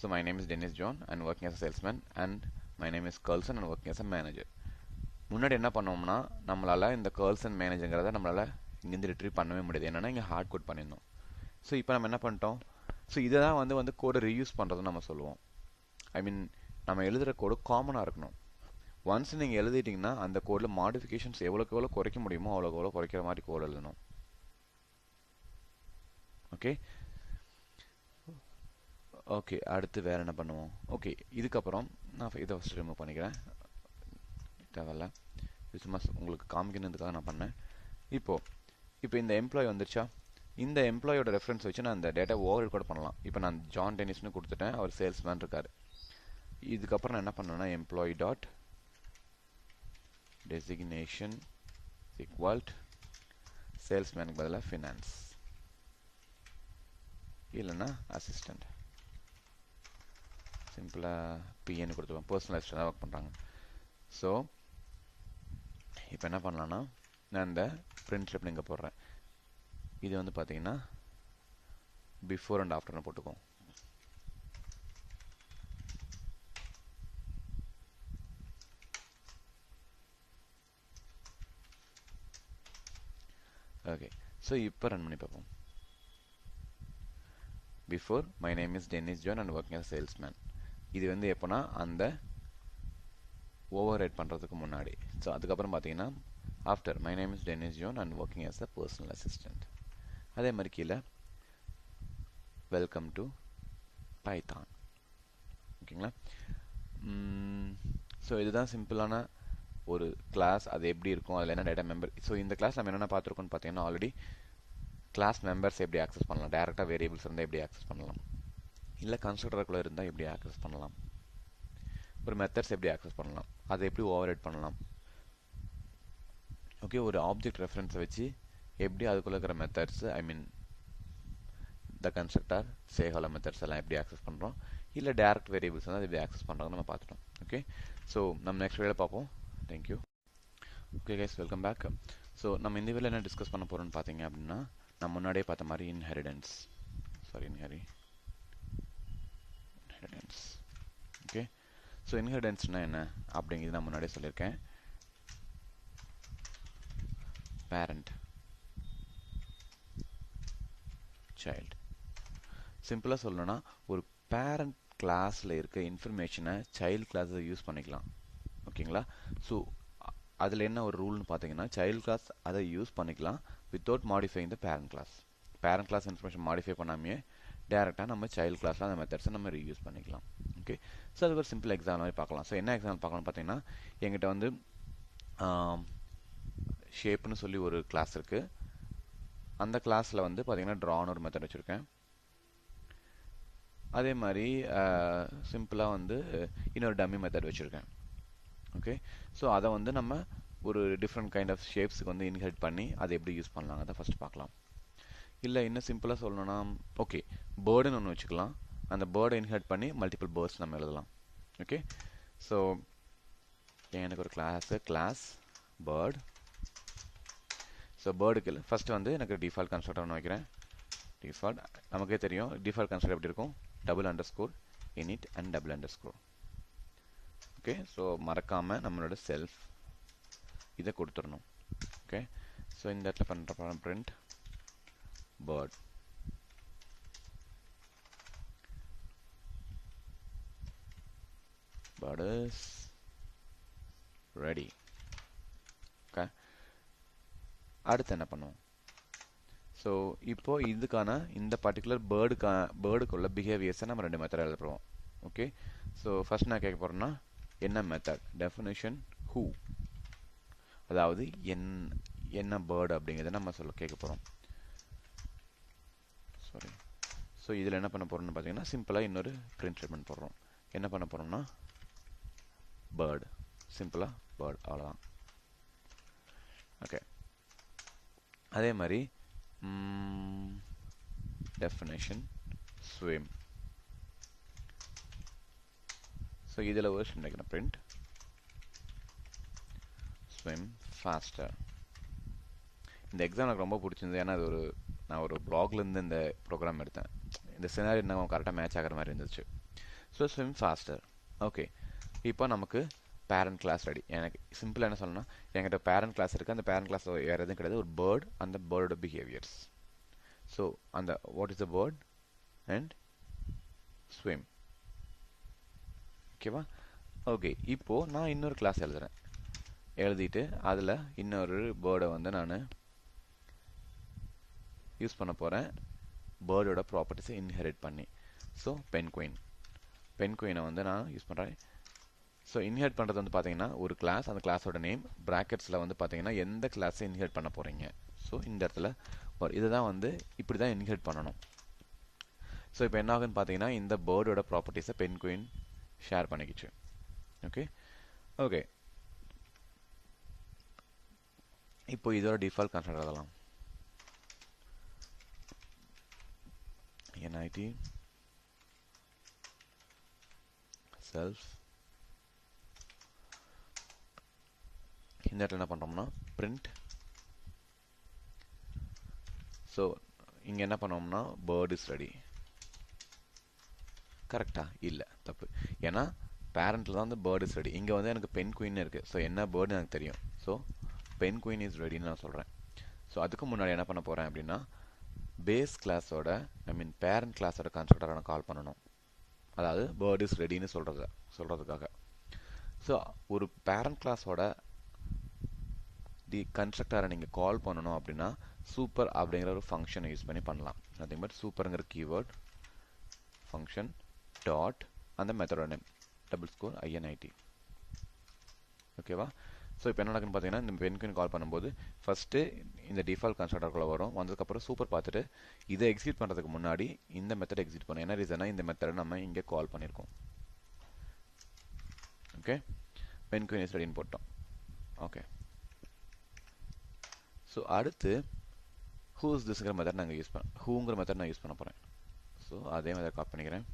So my name is Dennis John and working as a salesman and my name is Carlson and working as a manager. முன்னாடி என்ன பண்ணோம்னா, நம்மளால் இந்த கர்ல்சன் மேனேஜருங்கிறத நம்மளால் இங்கேருந்து ரிட்ரீவ் பண்ணவே முடியாது. என்னன்னா இங்கே ஹார்ட் கோட் பண்ணியிருந்தோம். ஸோ இப்போ நம்ம என்ன பண்ணிட்டோம், ஸோ இதை தான் வந்து கோடை ரீயூஸ் பண்ணுறதுன்னு நம்ம சொல்லுவோம். ஐ மீன் நம்ம எழுதுகிற கோடு காமனாக இருக்கணும். ஒன்ஸ் நீங்கள் எழுதிட்டிங்கன்னா அந்த கோடில் மாடிஃபிகேஷன்ஸ் எவ்வளோக்கு எவ்வளோ குறைக்க முடியுமோ அவ்வளோக்கு எவ்வளோ குறைக்கிற மாதிரி கோட் எழுதணும். ஓகே ஓகே அடுத்து வேறு என்ன பண்ணுவோம். ஓகே இதுக்கப்புறம் நான் இதை ஃபஸ்ட் ரிமூவ் பண்ணிக்கிறேன், தேவையில்ல. இது சும்மா உங்களுக்கு காமிக்கணுன்றதுக்காக நான் பண்ணேன். இப்போ இந்த எம்ப்ளாயி வந்துருச்சா, இந்த எம்ப்ளாயோட ரெஃபரன்ஸ் வச்சு நான் இந்த டேட்டா ஓவர் கூட பண்ணலாம். இப்போ நான் ஜான் டென்னிஸ்னு கொடுத்துட்டேன், அவர் சேல்ஸ்மேன் இருக்கார். இதுக்கப்புறம் நான் என்ன பண்ணேன்னா எம்ப்ளாயி டாட் டெசிக்னேஷன் ஈக்குவல் சேல்ஸ்மேனுக்கு பதிலாக ஃபினான்ஸ் இல்லைன்னா அசிஸ்டண்ட், சிம்பிளாக பிஏன்னு கொடுத்துருவோம். பர்சனல் அசிஸ்டண்டாக ஒர்க் பண்ணுறாங்க. ஸோ இப்போ என்ன பண்ணலான்னா நான் இந்த பிரிண்ட் ஸ்டெப் இங்கே போடுறேன். இது வந்து பார்த்தீங்கன்னா பிஃபோர் அண்ட் ஆஃப்டர்னு போட்டுக்கோம். ஓகே ஸோ இப்போ ரன் பண்ணி பார்ப்போம். Before my name is Dennis John and working as salesman. இது வந்து எப்போனா அந்த ஓவர் ரைட் பண்ணுறதுக்கு முன்னாடி. ஸோ அதுக்கப்புறம் பார்த்தீங்கன்னா after my name is Dennis John and working as a personal assistant. அதே மாதிரி கீழே வெல்கம் டு பைத்தான். ஓகேங்களா. ஸோ இதுதான் சிம்பிளான ஒரு கிளாஸ். அது எப்படி இருக்கும், அதில் என்ன டேட்டா மெம்பர். ஸோ இந்த கிளாஸ் நம்ம என்னென்ன பார்த்துருக்கோம்னு பார்த்தீங்கன்னா ஆல்ரெடி கிளாஸ் மெம்பர்ஸ் எப்படி ஆக்சஸ் பண்ணலாம், டேரெக்டாக வேரியபிள்ஸ் இருந்தால் எப்படி ஆக்சஸ் பண்ணலாம், இல்லை கன்ஸ்ட்ரக்டருக்குள்ளே இருந்தால் எப்படி ஆக்சஸ் பண்ணலாம், ஒரு மெத்தட்ஸ் எப்படி ஆக்சஸ் பண்ணலாம், அதை எப்படி ஓவர் ரைட் பண்ணலாம். ஓகே ஒரு ஆப்ஜெக்ட் ரெஃபரன்ஸை வச்சு எப்படி அதுக்குள்ளே இருக்கிற methods I mean the constructor சேஹால மெத்தட்ஸ் எல்லாம் எப்படி ஆக்சஸ் பண்ணுறோம், இல்லை டேரக்ட் வேரியபிள்ஸ் வந்து எப்படி ஆக்சஸ் பண்ணுறாங்கன்னு நம்ம பார்த்துட்டோம். ஓகே ஸோ நம்ம நெக்ஸ்ட் வீடியோவில் பார்ப்போம். Thank you. Okay guys welcome back. So நம்ம இந்த வீடியோவில் என்ன டிஸ்கஸ் பண்ண போகிறோம்னு பார்த்தீங்க அப்படின்னா நம்ம முன்னாடியே பார்த்த மாதிரி இன்ஹெரிடன்ஸ். ஓகே ஸோ இன்ஹெரிடன்ஸ்னா என்ன அப்படிங்கிறது நான் முன்னாடியே சொல்லியிருக்கேன். Parent child. சிம்பிளாக சொல்லணும்னா ஒரு பேரண்ட் கிளாஸில் இருக்க இன்ஃபர்மேஷனை சைல்டு கிளாஸில் யூஸ் பண்ணிக்கலாம். ஓகேங்களா. ஸோ அதில் என்ன ஒரு ரூல்னு பார்த்தீங்கன்னா சைல்டு கிளாஸ் அதை யூஸ் பண்ணிக்கலாம் without modifying the parent class. Parent class information modify பண்ணாமையே டேரெக்டாக நம்ம சைல்டு கிளாஸில் அந்த மெத்தட்ஸை நம்ம ரீயூஸ் பண்ணிக்கலாம். ஓகே ஸோ அதுக்கு ஒரு சிம்பிள் எக்ஸாம்பிள் மாதிரி பார்க்கலாம். ஸோ என்ன எக்ஸாம்பிள் பார்க்கணும்னு பார்த்தீங்கன்னா எங்கிட்ட வந்து ஷேப்னு சொல்லி ஒரு கிளாஸ் இருக்குது. அந்த கிளாஸில் வந்து பார்த்தீங்கன்னா ட்ரான்னு ஒரு மெத்தட் வச்சுருக்கேன். அதே மாதிரி சிம்பிளாக வந்து இன்னொரு டம்மி மெத்தட் வச்சுருக்கேன். ஓகே ஸோ அதை வந்து நம்ம ஒரு டிஃப்ரெண்ட் கைண்ட் ஆஃப் ஷேப்ஸுக்கு வந்து இன்ஹெரிட் பண்ணி அதை எப்படி யூஸ் பண்ணலாம் அதை ஃபஸ்ட் பார்க்கலாம். இல்லை இன்னும் சிம்பிளாக சொல்லணும்னா ஓகே பேர்டுன்னு ஒன்று வச்சுக்கலாம். அந்த பேர்டை இன்ஹெரிட் பண்ணி மல்டிபிள் பேர்ட்ஸ் நம்ம எழுதலாம். ஓகே ஸோ எனக்கு ஒரு கிளாஸ் பேர்ட். ஸோ பேர்டுக்கு ஃபஸ்ட்டு வந்து எனக்கு டிஃபால்ட் கன்ஸ்ட்ரக்டர் ஒன்று வைக்கிறேன். டிஃபால்ட் நமக்கே தெரியும் டிஃபால்ட் கன்ஸ்ட்ரக்டர் எப்படி இருக்கும், double underscore init and double underscore. Okay so மறக்காமல் நம்மளோட செல்ஃப் இதை கொடுத்துடணும். ஓகே ஸோ இந்த இடத்துல பண்ணுற print bird. Bird is ready. Okay. அடுத்து என்ன பண்ணுவோம். ஸோ இப்போ இதுக்கான இந்த பர்டிகுலர் பேர்டுக்குள்ள பிஹேவியர்ஸை நம்ம ரெண்டு மெத்தட் எழுதுறோம். ஓகே ஸோ ஃபர்ஸ்ட் நான் கேட்க போகிறேன்னா என்ன மெத்தட் டெஃபினிஷன் ஹூ, அதாவது என்ன பேர்டு அப்படிங்கிறத நம்ம கேட்க போகிறோம். சாரி. ஸோ இதில் என்ன பண்ண போகிறோம்னு பார்த்தீங்கன்னா சிம்பிளாக இன்னொரு பிரிண்ட் ஸ்டேட்மெண்ட் போடுறோம். என்ன பண்ண போகிறோம்னா பேர்டு, சிம்பிளாக பேர்டு, அவ்வளோதான். ஓகே அதே மாதிரி டெஃபினேஷன் ஸ்விம். ஸோ இதில் ஒரு சின்ன பிரிண்ட் ஸ்விம் ஃபாஸ்டர். இந்த எக்ஸாம் எனக்கு ரொம்ப பிடிச்சிருந்தது. ஏன்னா அது நான் ஒரு ப்ளாக்லேருந்து இந்த ப்ரோக்ராம் எடுத்தேன். இந்த சினாரி நம்ம கரெக்டாக மேட்ச் ஆகிற மாதிரி இருந்துச்சு. So swim pastor. ஓகே இப்போ நமக்கு பேரண்ட் கிளாஸ் ரெடி. எனக்கு சிம்பிளாக என்ன சொல்லணும்னா என்கிட்ட பேரண்ட் கிளாஸ் இருக்குது, அந்த பேரண்ட் கிளாஸ் வேறு எதுவும் கிடையாது, ஒரு பேர்ட், அந்த பேர்டோட பிஹேவியர்ஸ். ஸோ அந்த what is the bird and swim. ஓகேவா? ஓகே, இப்போது நான் இன்னொரு கிளாஸ் எழுதிட்டு அதில் இன்னொரு பேர்டை வந்து நான் யூஸ் பண்ண போகிறேன், பேர்டோட ப்ராப்பர்ட்டிஸை இன்ஹெரிட் பண்ணி. ஸோ பென்குயினை வந்து நான் யூஸ் பண்ணுறேன். ஸோ இன்ஹெரிட் பண்ணுறது வந்து பார்த்தீங்கன்னா ஒரு கிளாஸ், அந்த கிளாஸோட நேம் ப்ராக்கெட்ஸில் வந்து பார்த்தீங்கன்னா எந்த கிளாஸை இன்ஹெரிட் பண்ண போகிறீங்க. ஸோ இந்த இடத்துல இதை தான் வந்து இப்படி தான் இன்ஹெரிட் பண்ணணும். ஸோ இப்போ என்ன ஆகுன்னு பார்த்தீங்கன்னா இந்த பேர்டோட ப்ராப்பர்ட்டிஸை பென்குயின் ஷேர் பண்ணிக்கிச்சு. ஓகே இப்போ இதோட டிஃபால்ட் கன்ஸ்ட்ரக்டர் எழுதலாம். NIT self. இந்த இடத்துல என்ன பண்ணுறோம்னா print. ஸோ இங்கே என்ன பண்ணோம்னா bird is ready. கரெக்டா? இல்லை, தப்பு. ஏன்னா பேரண்ட்டில் தான் வந்து bird is ready. இங்கே வந்து எனக்கு பென்குயின் இருக்குது. ஸோ என்ன பேர்டு எனக்கு தெரியும். ஸோ பென்குயின் இஸ் ரெடின்னு நான் சொல்கிறேன். ஸோ அதுக்கு முன்னாடி என்ன பண்ண போகிறேன் அப்படின்னா பேஸ் கிளாஸோட பேரண்ட் கிளாஸோட கன்ஸ்ட்ரக்டரை நான் கால் பண்ணணும். அதாவது பேர்ட் இஸ் ரெடின்னு சொல்கிறதுக்காக. ஸோ ஒரு பேரண்ட் கிளாஸோட கன்ஸ்ட்ரக்டரை நீங்கள் கால் பண்ணணும் அப்படின்னா சூப்பர் அப்படிங்கிற ஒரு ஃபங்க்ஷனை யூஸ் பண்ணி பண்ணலாம். நத்திங் பட் சூப்பருங்கிற கீவேர்ட் ஃபங்க்ஷன் டாட் அந்த மெத்தடோட நேம் _INIT. ஓகேவா? ஸோ இப்போ என்ன நடக்குன்னு பார்த்தீங்கன்னா இந்த பென்குயின் கால் பண்ணும்போது ஃபஸ்ட்டு இந்த டிஃபால்ட் கன்ஸ்ட்ரக்டருக்குள்ள வரும். வந்ததுக்கப்புறம் சூப்பர் பார்த்துட்டு இதை எக்ஸிக்யூட் பண்ணுறதுக்கு முன்னாடி இந்த மெத்தட் எக்ஸிக்யூட் பண்ணும். என்ன ரீசனா இந்த மெத்தடை நம்ம இங்கே கால் பண்ணியிருக்கோம். ஓகே, பென்குயின் இஸ் ரெடின்னு போட்டோம். ஓகே, ஸோ அடுத்து ஹூஸ் திஸ்ங்கிற மெத்தட் நாங்கள் ஹூங்கிற மெத்தட் நான் யூஸ் பண்ண போகிறேன். ஸோ அதே மெத்தட் காப்பி பண்ணிக்கிறேன்.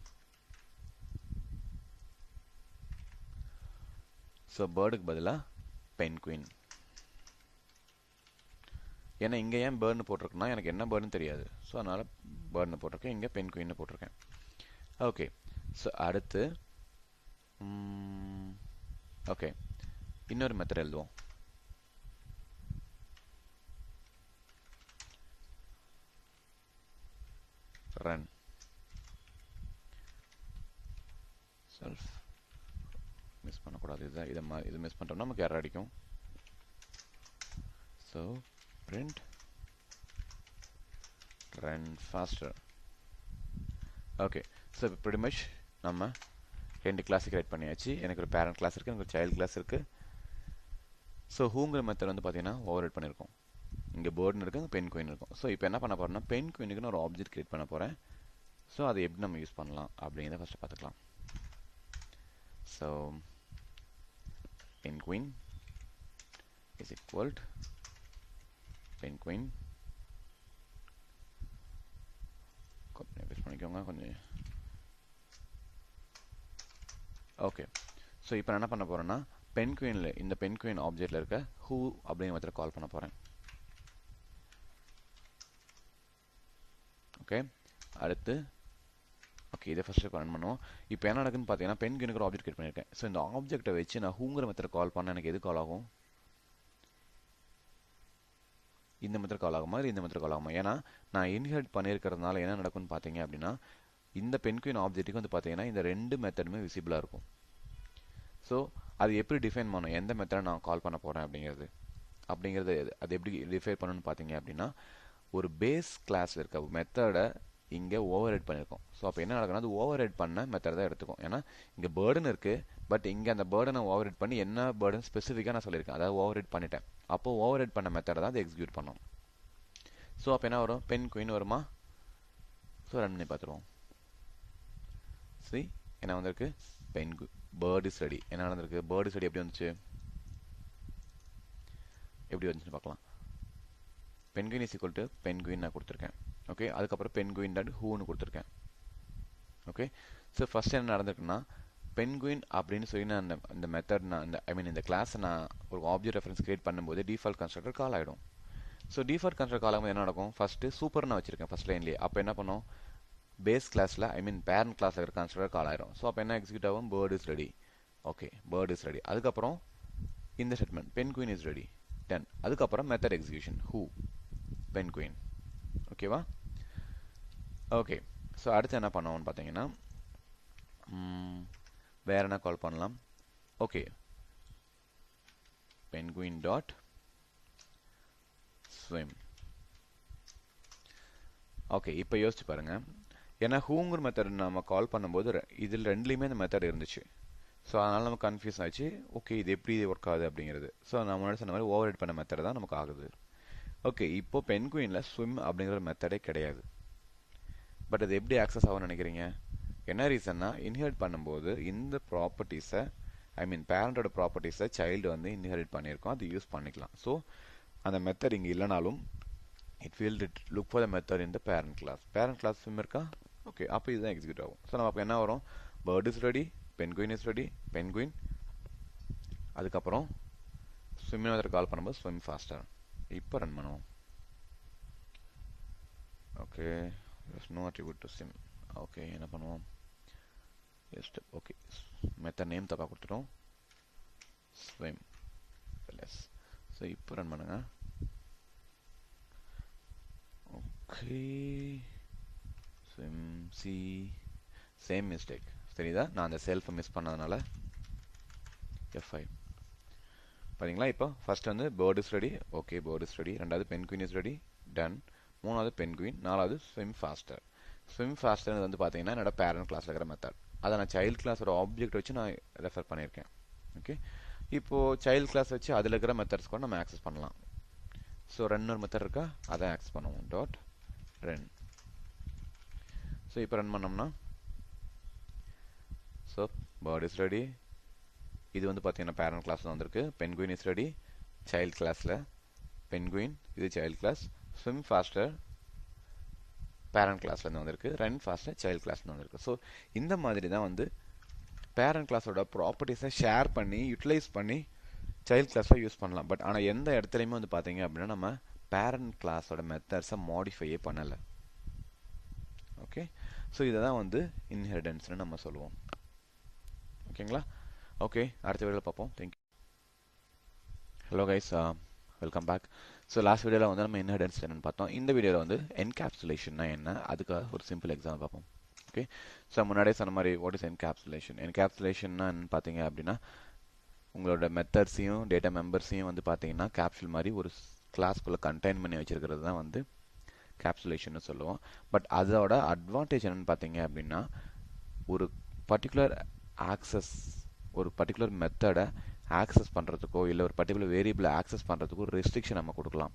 ஸோ பேர்டுக்கு பதிலாக பென்குயின். ஏன்னா இங்கே ஏன் பேர்டுன்னு போட்டிருக்குன்னா எனக்கு என்ன பேர்டுன்னு தெரியாது. ஸோ அதனால் பேர்டுன்னு போட்டிருக்கேன், இங்கே பென்குயின்னு போட்டிருக்கேன். ஓகே, ஸோ அடுத்து ஓகே இன்னொரு மெத்தட் எழுதுவோம். ரன் செல்ஃப் மிஸ் பண்ணக்கூடாது. இது மிஸ் பண்ணுறோம்னா நமக்கு எரர் அடிக்கும். So print run faster. Okay, so இப்போ pretty much நம்ம 2 கிளாஸ் கிரியேட் பண்ணியாச்சு. எனக்கு ஒரு பேரண்ட் கிளாஸ் இருக்குது, எனக்கு ஒரு சைல்டு கிளாஸ் இருக்குது. ஸோ ஹூங்கிற மெத்தட் வந்து பார்த்தீங்கன்னா ஓவர்ரைட் பண்ணியிருக்கோம். இங்கே பேர்டுன்னு இருக்குது, அங்கே பென்குயின் இருக்கும். ஸோ இப்போ என்ன பண்ண போகிறேன்னா பென்குயினுக்குன்னு ஒரு ஆப்ஜெக்ட் கிரியேட் பண்ண போகிறேன். ஸோ அதை எப்படி நம்ம யூஸ் பண்ணலாம் அப்படிங்கிறத ஃபஸ்ட்டு பார்த்துக்கலாம். So penguin is equal to penguin. பண்ணிக்கோங்க கொஞ்சம். ஓகே, ஸோ இப்போ என்ன பண்ண போகிறேன்னா பென்குயினில் இந்த பென்குயின் ஆப்ஜெக்டில் இருக்க ஹூ அப்படிங்கிற மெத்தட் கால் பண்ண போகிறேன். ஓகே, அடுத்து ஓகே இதை ஃபஸ்ட்டு ரன் பண்ணுவோம். இப்போ என்ன நடக்குன்னு பார்த்தீங்கன்னா பென்குயினுக்கு ஒரு ஆப்ஜெக்ட் கிரியேட் பண்ணியிருக்கேன். ஸோ இந்த ஆப்ஜெக்டை வச்சு நான் ஹூங்கிற மெத்தட் கால் பண்ண எனக்கு எது கால் ஆகும்? இந்த மெத்தட் கால் ஆகுமா, இந்த மெத்தட் கால் ஆகுமா? ஏன்னா நான் இன்ஹெரிட் பண்ணியிருக்கிறதுனால என்ன நடக்கும்னு பார்த்தீங்க அப்படின்னா இந்த பென்குயின் ஆப்ஜெக்ட்டுக்கு வந்து பார்த்தீங்கன்னா இந்த 2 மெத்தடுமே விசிபிளாக இருக்கும். ஸோ அது எப்படி டிஃபைன் பண்ணணும், எந்த மெத்தடை நான் கால் பண்ண போகிறேன் அப்படிங்கிறது அது எப்படி டிஃபைன் பண்ணணும்னு பார்த்தீங்க அப்படின்னா ஒரு பேஸ் கிளாஸில் இருக்க மெத்தடை இங்கே ஓவர்ரைட் பண்ணியிருக்கோம். ஸோ அப்போ என்ன நடக்குன்னா அது ஓவர்ரைட் பண்ண மெத்தட் தான் எடுத்துக்கும். ஏன்னா இங்கே பேர்டுன்னு இருக்குது, பட் இங்கே அந்த பேர்டனை ஓவர்ரைட் பண்ணி என்ன பேர்டுன்னு ஸ்பெசிஃபிக்காக நான் சொல்லியிருக்கேன், அதாவது ஓவர்ரைட் பண்ணிட்டேன். அப்போது ஓவர்ரைட் பண்ண மெத்தடை தான் அது எக்ஸிக்யூட் பண்ணோம். ஸோ அப்போ என்ன வரும், பென்குயின் வருமா? ஸோ ரன் பண்ணி பார்த்துருவோம். சரி, என்ன வந்திருக்கு? Bird is ready. என்ன நடந்திருக்கு? பேர்ட் இஸ் ரெடி எப்படி வந்துச்சுன்னு பார்க்கலாம். Penguin is equal to penguin நான் கொடுத்துருக்கேன். ஓகே, அதுக்கப்புறம் பென்குயின் டாட் ஹூன்னு கொடுத்துருக்கேன். ஓகே, ஸோ ஃபஸ்ட் என்ன நடந்திருக்குன்னா பென்குயின் அப்படின்னு சொல்லி நான் அந்த மெத்தட் நான் இந்த கிளாஸை நான் ஒரு ஆப்ஜெக்ட் ரெஃபரன்ஸ் கிரியேட் பண்ணும்போது டிஃபால்ட் கன்ஸ்ட்ரக்டர் கால் ஆகிடும். ஸோ டிஃபால்ட் கன்ஸ்ட்ரக்டர் கால் ஆகும்போது என்ன நடக்கும்? ஃபஸ்ட்டு சூப்பர் நான் வச்சிருக்கேன் ஃபஸ்ட் லைன்லேயே. அப்போ என்ன பண்ணும், பேஸ் கிளாஸில் பேரண்ட் கிளாஸில் இருக்கிற கன்ஸ்ட்ரக்டர் கால் ஆயிரும். ஸோ அப்போ என்ன எக்ஸிக்யூட் ஆகும்? Bird is ready. Okay bird is ready. அதுக்கப்புறம் இந்த statement penguin is ready done. அதுக்கப்புறம் மெத்தட் எக்ஸிகியூஷன் ஹூ பென்குயின். ஓகேவா? ஓகே ஸோ அடுத்து என்ன பண்ணுவோம்னு பார்த்தீங்கன்னா வேற என்ன கால் பண்ணலாம்? Okay penguin dot swim. Okay இப்போ யோசிச்சு பாருங்க. ஏன்னா ஹூங்கிற மெத்தட் நம்ம கால் பண்ணும்போது இதில் ரெண்டுலேயுமே இந்த மெத்தட் இருந்துச்சு. ஸோ அதனால் நம்ம கன்ஃபியூஸ் ஆச்சு. ஓகே இது எப்படி ஒர்க் ஆகுது அப்படிங்கிறது. ஸோ நான் முன்னாடி சொன்ன மாதிரி ஓவர் ரைட் பண்ண மெத்தட் தான் நமக்கு ஆகுது. ஓகே இப்போ பென்குயினில் ஸ்விம் அப்படிங்கிற மெத்தடே கிடையாது. பட் அது எப்படி ஆக்சஸ் ஆகும்னு நினைக்கிறீங்க? என்ன ரீசன்னா இன்ஹெரிட் பண்ணும்போது இந்த ப்ராப்பர்ட்டிஸை ஐ மீன் பேரண்டோட ப்ராப்பர்ட்டிஸை சைல்டு வந்து இன்ஹெரிட் பண்ணியிருக்கோம், அது யூஸ் பண்ணிக்கலாம். ஸோ அந்த மெத்தட் இங்கே இல்லைனாலும் it will look for the method in the parent class. Parent class swim இருக்கா? ஓகே அப்போ இதுதான் எக்ஸிக்யூட் ஆகும். ஸோ நம்ம அப்போ என்ன வரும்? Bird is ready, penguin is ready, penguin, அதுக்கப்புறம் ஸ்விம் மெத்தட் கால் பண்ணும்போது ஸ்விம் ஃபாஸ்டர். இப்போ ரன் பண்ணுவோம். Okay no attribute to swim. Okay என்ன பண்ணுவோம்? ஓகே மெத்தட் நேம் தப்பா கொடுத்துட்டோம், swim plus. ஸோ இப்போ ரன் பண்ணுங்க. Okay swim see same mistake சரிதா? நான் அந்த செல்ஃபை மிஸ் பண்ணதுனால F5 பார்த்தீங்களா? இப்போ ஃபர்ஸ்ட் வந்து bird is ready, okay bird is ready. ரெண்டாவது பென்குயின் இஸ் ரெடி டன். மூணாவது பென்குயின். நாலாவது ஸ்விம் ஃபாஸ்டர். ஸ்விம் ஃபாஸ்டர் வந்து பார்த்தீங்கன்னா என்னோட பேரண்ட் கிளாஸில் இருக்கிற மெத்தட். அதை நான் சைல்டு கிளாஸோட ஆப்ஜெக்ட் வச்சு நான் ரெஃபர் பண்ணியிருக்கேன். ஓகே இப்போது சைல்டு கிளாஸ் வச்சு அதில் இருக்கிற மெத்தட்ஸ் கூட நம்ம ஆக்சஸ் பண்ணலாம். ஸோ ரன் ஒரு மெத்தட் இருக்கா, அதை ஆக்சஸ் பண்ணுவோம். Dot run. ஸோ இப்போ ரன் பண்ணோம்னா ஸோ பேர்ட் இஸ் ரெடி. இது வந்து பார்த்தீங்கன்னா பேரண்ட் கிளாஸில் வந்திருக்கு. பென்குயின் இஸ் ரெடி சைல்டு கிளாஸில், பென்குயின் இது child class. Swim faster parent கிளாஸ்லேருந்து வந்திருக்கு. ரன் ஃபாஸ்டர் சைல்டு கிளாஸ்லேருந்து வந்திருக்கு. ஸோ இந்த மாதிரி தான் வந்து பேரண்ட் கிளாஸோட ப்ராப்பர்ட்டிஸை ஷேர் பண்ணி யூட்டிலைஸ் பண்ணி சைல்டு கிளாஸில் யூஸ் பண்ணலாம். பட் ஆனால் எந்த இடத்துலையுமே வந்து பார்த்தீங்க அப்படின்னா நம்ம பேரண்ட் கிளாஸோட மெத்தட்ஸை மாடிஃபையே பண்ணலை. ஓகே ஸோ இதை தான் வந்து இன்ஹெரிடன்ஸ்னு நம்ம சொல்லுவோம். ஓகேங்களா? ஓகே அடுத்த வீடியோவில் பார்ப்போம். Thank you. Hello guys, welcome back. So last வீடியோவில் வந்து நம்ம இன்ஹெரிடன்ஸ் என்னன்னு பார்த்தோம். இந்த வீடியோவில் வந்து என்கேப்சுலேஷன்னா என்ன, அதுக்கு ஒரு சிம்பிள் எக்ஸாம்பிள் பார்ப்போம். ஓகே ஸோ முன்னாடியே சொன்ன மாதிரி வாட் இஸ் என்கேப்சுலேஷன்? என்கேப்சுலேஷன்னா பார்த்தீங்க அப்படின்னா உங்களோட மெத்தட்ஸையும் டேட்டா மெம்பர்ஸையும் வந்து பார்த்தீங்கன்னா கேப்சூல் மாதிரி ஒரு கிளாஸ்க்குள்ளே கண்டெயின் பண்ணி வச்சிருக்கிறது தான் வந்து கேப்சுலேஷன் சொல்லுவோம். பட் அதோட அட்வான்டேஜ் என்னன்னு பார்த்தீங்க அப்படின்னா ஒரு பர்டிகுலர் ஆக்சஸ், ஒரு பர்டிகுலர் மெத்தடை ஆக்சஸ் பண்ணுறதுக்கோ இல்லை ஒரு பர்டிகுலர் வேரியபிளை ஆக்சஸ் பண்ணுறதுக்கோ ஒரு ரெஸ்ட்ரிக்ஷன் நம்ம கொடுக்கலாம்.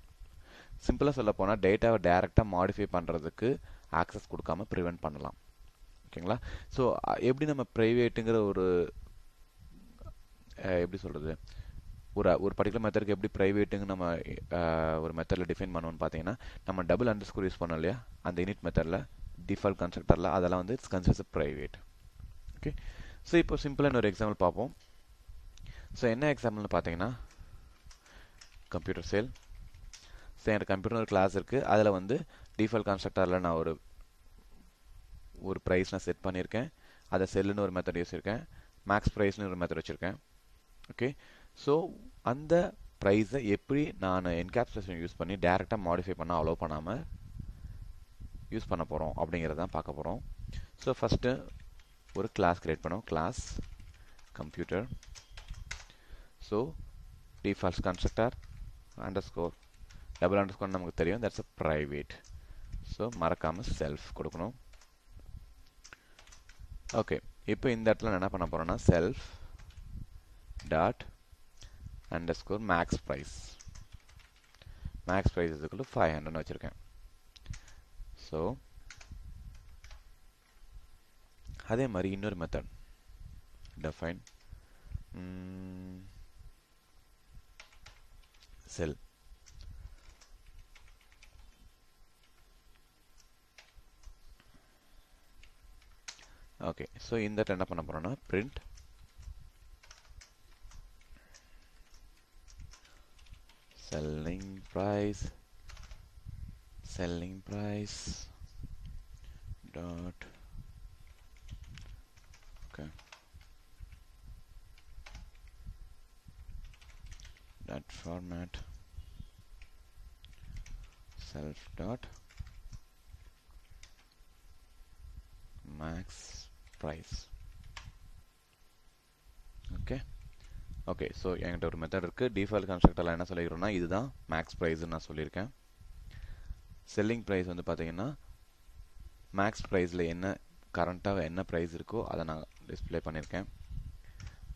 சிம்பிளாக சொல்ல போனால் டேட்டாவை டைரெக்டாக மாடிஃபை பண்ணுறதுக்கு ஆக்சஸ் கொடுக்காம ப்ரிவென்ட் பண்ணலாம். ஓகேங்களா? ஸோ எப்படி நம்ம ப்ரைவேட்டுங்கிற ஒரு எப்படி சொல்கிறது, ஒரு பர்டிகுலர் மெத்தடுக்கு எப்படி ப்ரைவேட்டுங்க நம்ம ஒரு மெத்தடில் டிஃபைன் பண்ணுவோம்னு பார்த்தீங்கன்னா நம்ம டபுள் அண்டர்ஸ்கோர் யூஸ் பண்ணோம் இல்லையா அந்த இனிட் மெத்தடில் டிஃபால்ட் கன்ஸ்ட்ரக்டரில், அதெல்லாம் வந்து it's considers private. Okay so இப்போ சிம்பிளான ஒரு எக்ஸாம்பிள் பார்ப்போம். ஸோ என்ன எக்ஸாம்பிள்னு பார்த்தீங்கன்னா கம்ப்யூட்டர் சேல். ஸோ என்கிட்ட கம்ப்யூட்டர் ஒரு கிளாஸ் இருக்குது. அதில் வந்து டிஃபால்ட் கன்ஸ்ட்ரக்டரில் நான் ஒரு ப்ரைஸ் நான் செட் பண்ணியிருக்கேன். அதை செல்லுன்னு ஒரு மெத்தட் வச்சுருக்கேன், மேக்ஸ் ப்ரைஸ்னு ஒரு மெத்தட் வச்சுருக்கேன். ஓகே ஸோ அந்த ப்ரைஸை எப்படி நான் என்கேப்சுலேஷன் யூஸ் பண்ணி டேரெக்டாக மாடிஃபை பண்ண அலோவ் பண்ணாமல் யூஸ் பண்ண போகிறோம் அப்படிங்கிறத தான் பார்க்க போகிறோம். ஸோ ஃபஸ்ட்டு ஒரு கிளாஸ் கிரியேட் பண்ணோம், class computer. So default constructor underscore double underscore நமக்கு தெரியும், தட்ஸ் அ ப்ரைவேட். ஸோ மறக்காமல் செல்ஃப் கொடுக்கணும். ஓகே இப்போ இந்த இடத்துல நான் என்ன பண்ண போகிறேன்னா self dot underscore max price. Max price இதுக்குள்ள 500 வச்சுருக்கேன். ஸோ அதே மாதிரி இன்னொரு method define cell. Okay so இந்த இடத்துல என்ன பண்ண போகிறோன்னா print selling price dot okay that format self dot max price. Okay okay so என்கிட்ட ஒரு மெத்தட் இருக்குது. டிஃபால்ட் கன்ஸ்ட்ரக்டரில் என்ன சொல்லிக்கிறோன்னா இதுதான் மேக்ஸ் ப்ரைஸ்ன்னு நான் சொல்லியிருக்கேன். செல்லிங் ப்ரைஸ் வந்து பார்த்தீங்கன்னா மேக்ஸ் ப்ரைஸில் என்ன கரண்ட்டாக என்ன ப்ரைஸ் இருக்கோ அதை நான் டிஸ்பிளே பண்ணியிருக்கேன்.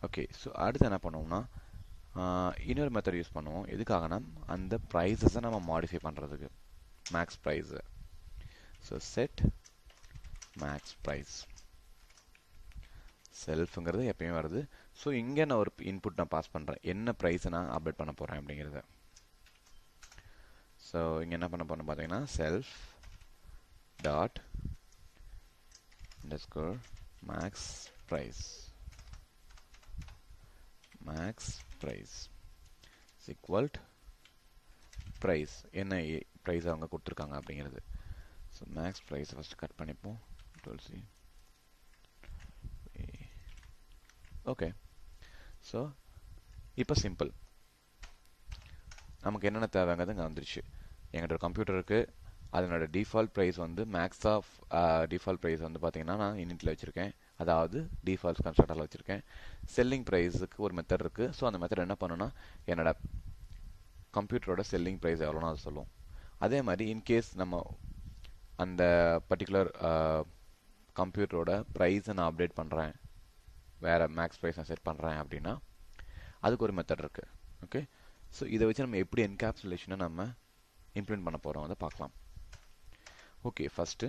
ஓகே ஸோ அடுத்து என்ன பண்ணுவோம்னா இன்னொரு மெத்தட் யூஸ் பண்ணுவோம். எதுக்காகனா அந்த ப்ரைஸஸை நம்ம மாடிஃபை பண்ணுறதுக்கு max price. So set max price செல்ஃப்ங்கிறது எப்பயும் வருது. ஸோ இங்கே நான் ஒரு இன்புட் நான் பாஸ் பண்ணுறேன், என்ன ப்ரைஸை நான் அப்டேட் பண்ண போகிறேன் அப்படிங்கிறத. ஸோ இங்கே என்ன பண்ண போகிறேன் பார்த்தீங்கன்னா self dot underscore max price is equal to price, என்ன ப்ரைஸ் அவங்க கொடுத்துருக்காங்க அப்படிங்கிறது. ஸோ மேக்ஸ் ப்ரைஸை ஃபஸ்ட்டு கட் பண்ணிப்போம். ஓகே ஸோ இப்போ சிம்பிள், நமக்கு என்னென்ன தேவைங்கிறது இங்கே வந்துருச்சு. எங்கிட்ட ஒரு கம்ப்யூட்டர் இருக்குது, அதனோட டிஃபால்ட் ப்ரைஸ் வந்து மேக்ஸ் ஆஃப் டிஃபால்ட் ப்ரைஸ் வந்து பார்த்தீங்கன்னா நான் யூனிட்டில் வச்சுருக்கேன், அதாவது டிஃபால்ட் கன்ஸ்ட்ரக்டரில் வச்சுருக்கேன். செல்லிங் ப்ரைஸுக்கு ஒரு மெத்தட் இருக்குது. ஸோ அந்த மெத்தட் என்ன பண்ணுன்னா என்னோட கம்ப்யூட்டரோட செல்லிங் ப்ரைஸ் எவ்வளோனா அது சொல்லும். அதே மாதிரி இன்கேஸ் நம்ம அந்த பர்டிகுலர் கம்ப்யூட்டரோட ப்ரைஸை நான் அப்டேட் பண்ணுறேன், வேறு மேக்ஸ் ப்ரைஸ் நான் செட் பண்ணுறேன் அப்படின்னா அதுக்கு ஒரு மெத்தட் இருக்குது. ஓகே ஸோ இதை வச்சு நம்ம எப்படி என்கேப்சுலேஷனை நம்ம இம்ப்ளிமெண்ட் பண்ண போகிறோம் அதை பார்க்கலாம். ஓகே ஃபஸ்ட்டு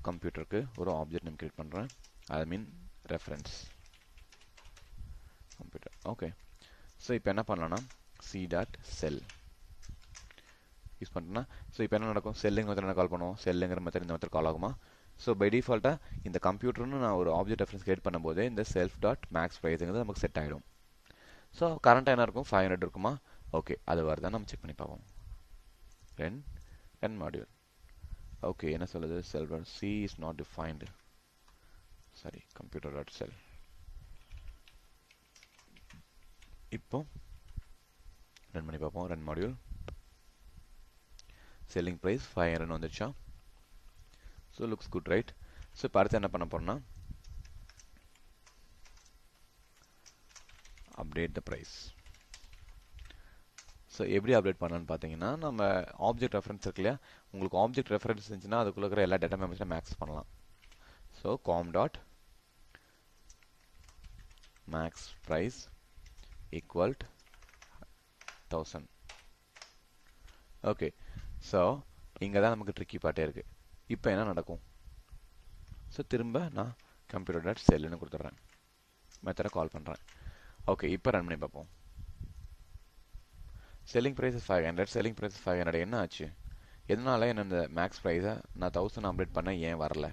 கம்ப்யூட்டருக்கு ஒரு ஆப்ஜெக்ட் நேம் கிரியேட் பண்ணுறேன், ஐ மீன் ரெஃபரன்ஸ் கம்ப்யூட்டர். ஓகே ஸோ இப்போ என்ன பண்ணலாம்னா c.cell யூஸ் பண்ணுறேன்னா ஸோ இப்போ என்ன நடக்கும், செல்லுங்க மெத்தட் என்ன கால் பண்ணுவோம், செல்லுங்கிற மெத்தட் இந்த மெத்தட் கால் ஆகுமா. ஸோ பை டிஃபால்ட்டாக இந்த கம்ப்யூட்டர்னு நான் ஒரு ஆப்ஜெக்ட் ரெஃபரன்ஸ் கிரியேட் பண்ணும்போது இந்த செல்ஃப் டாட் மேக்ஸ் ப்ரைஸுங்கிறது நமக்கு செட் ஆகிடும். ஸோ கரண்ட்டாக என்ன இருக்கும், 500 இருக்குமா. ஓகே அது வருதான் நம்ம செக் பண்ணி பார்ப்போம். Run module. ஓகே என்ன சொல்லுது, sell dot C is not defined, sorry computer dot sell. இப்போ ரன் பண்ணி பார்ப்போம். ரன் மாடியூல் செல்லிங் ப்ரைஸ் 500 வந்துருச்சா. So looks good right. So இப்போ அடுத்து என்ன பண்ண போகிறோம்னா அப்டேட் த ப்ரைஸ். ஸோ எப்படி அப்டேட் பண்ணலான்னு பார்த்தீங்கன்னா நம்ம ஆப்ஜெக்ட் ரெஃபரன்ஸ் இருக்கு இல்லையா, உங்களுக்கு ஆப்ஜெக்ட் ரெஃபரன்ஸ் இருந்துச்சுன்னா அதுக்குள்ள இருக்கிற எல்லா டேட்டா மெம்பர்ஸும் மேக்ஸ் பண்ணலாம். So com dot max price equal 1000. Okay so இங்கே தான் நமக்கு ட்ரிக்கி பார்ட்டே இருக்குது. இப்போ என்ன நடக்கும், ஸோ திரும்ப நான் கம்ப்யூட்டர் டாட் செல்லுன்னு கொடுத்துட்றேன், மெத்தடை கால் பண்ணுறேன். ஓகே இப்போ ரன் பண்ணி பார்ப்போம். Selling price 500, selling price 500. என்ன ஆச்சு, எதனால என்ன இந்த மேக்ஸ் ப்ரைஸை நான் 1000 அப்டேட் பண்ண ஏன் வரல.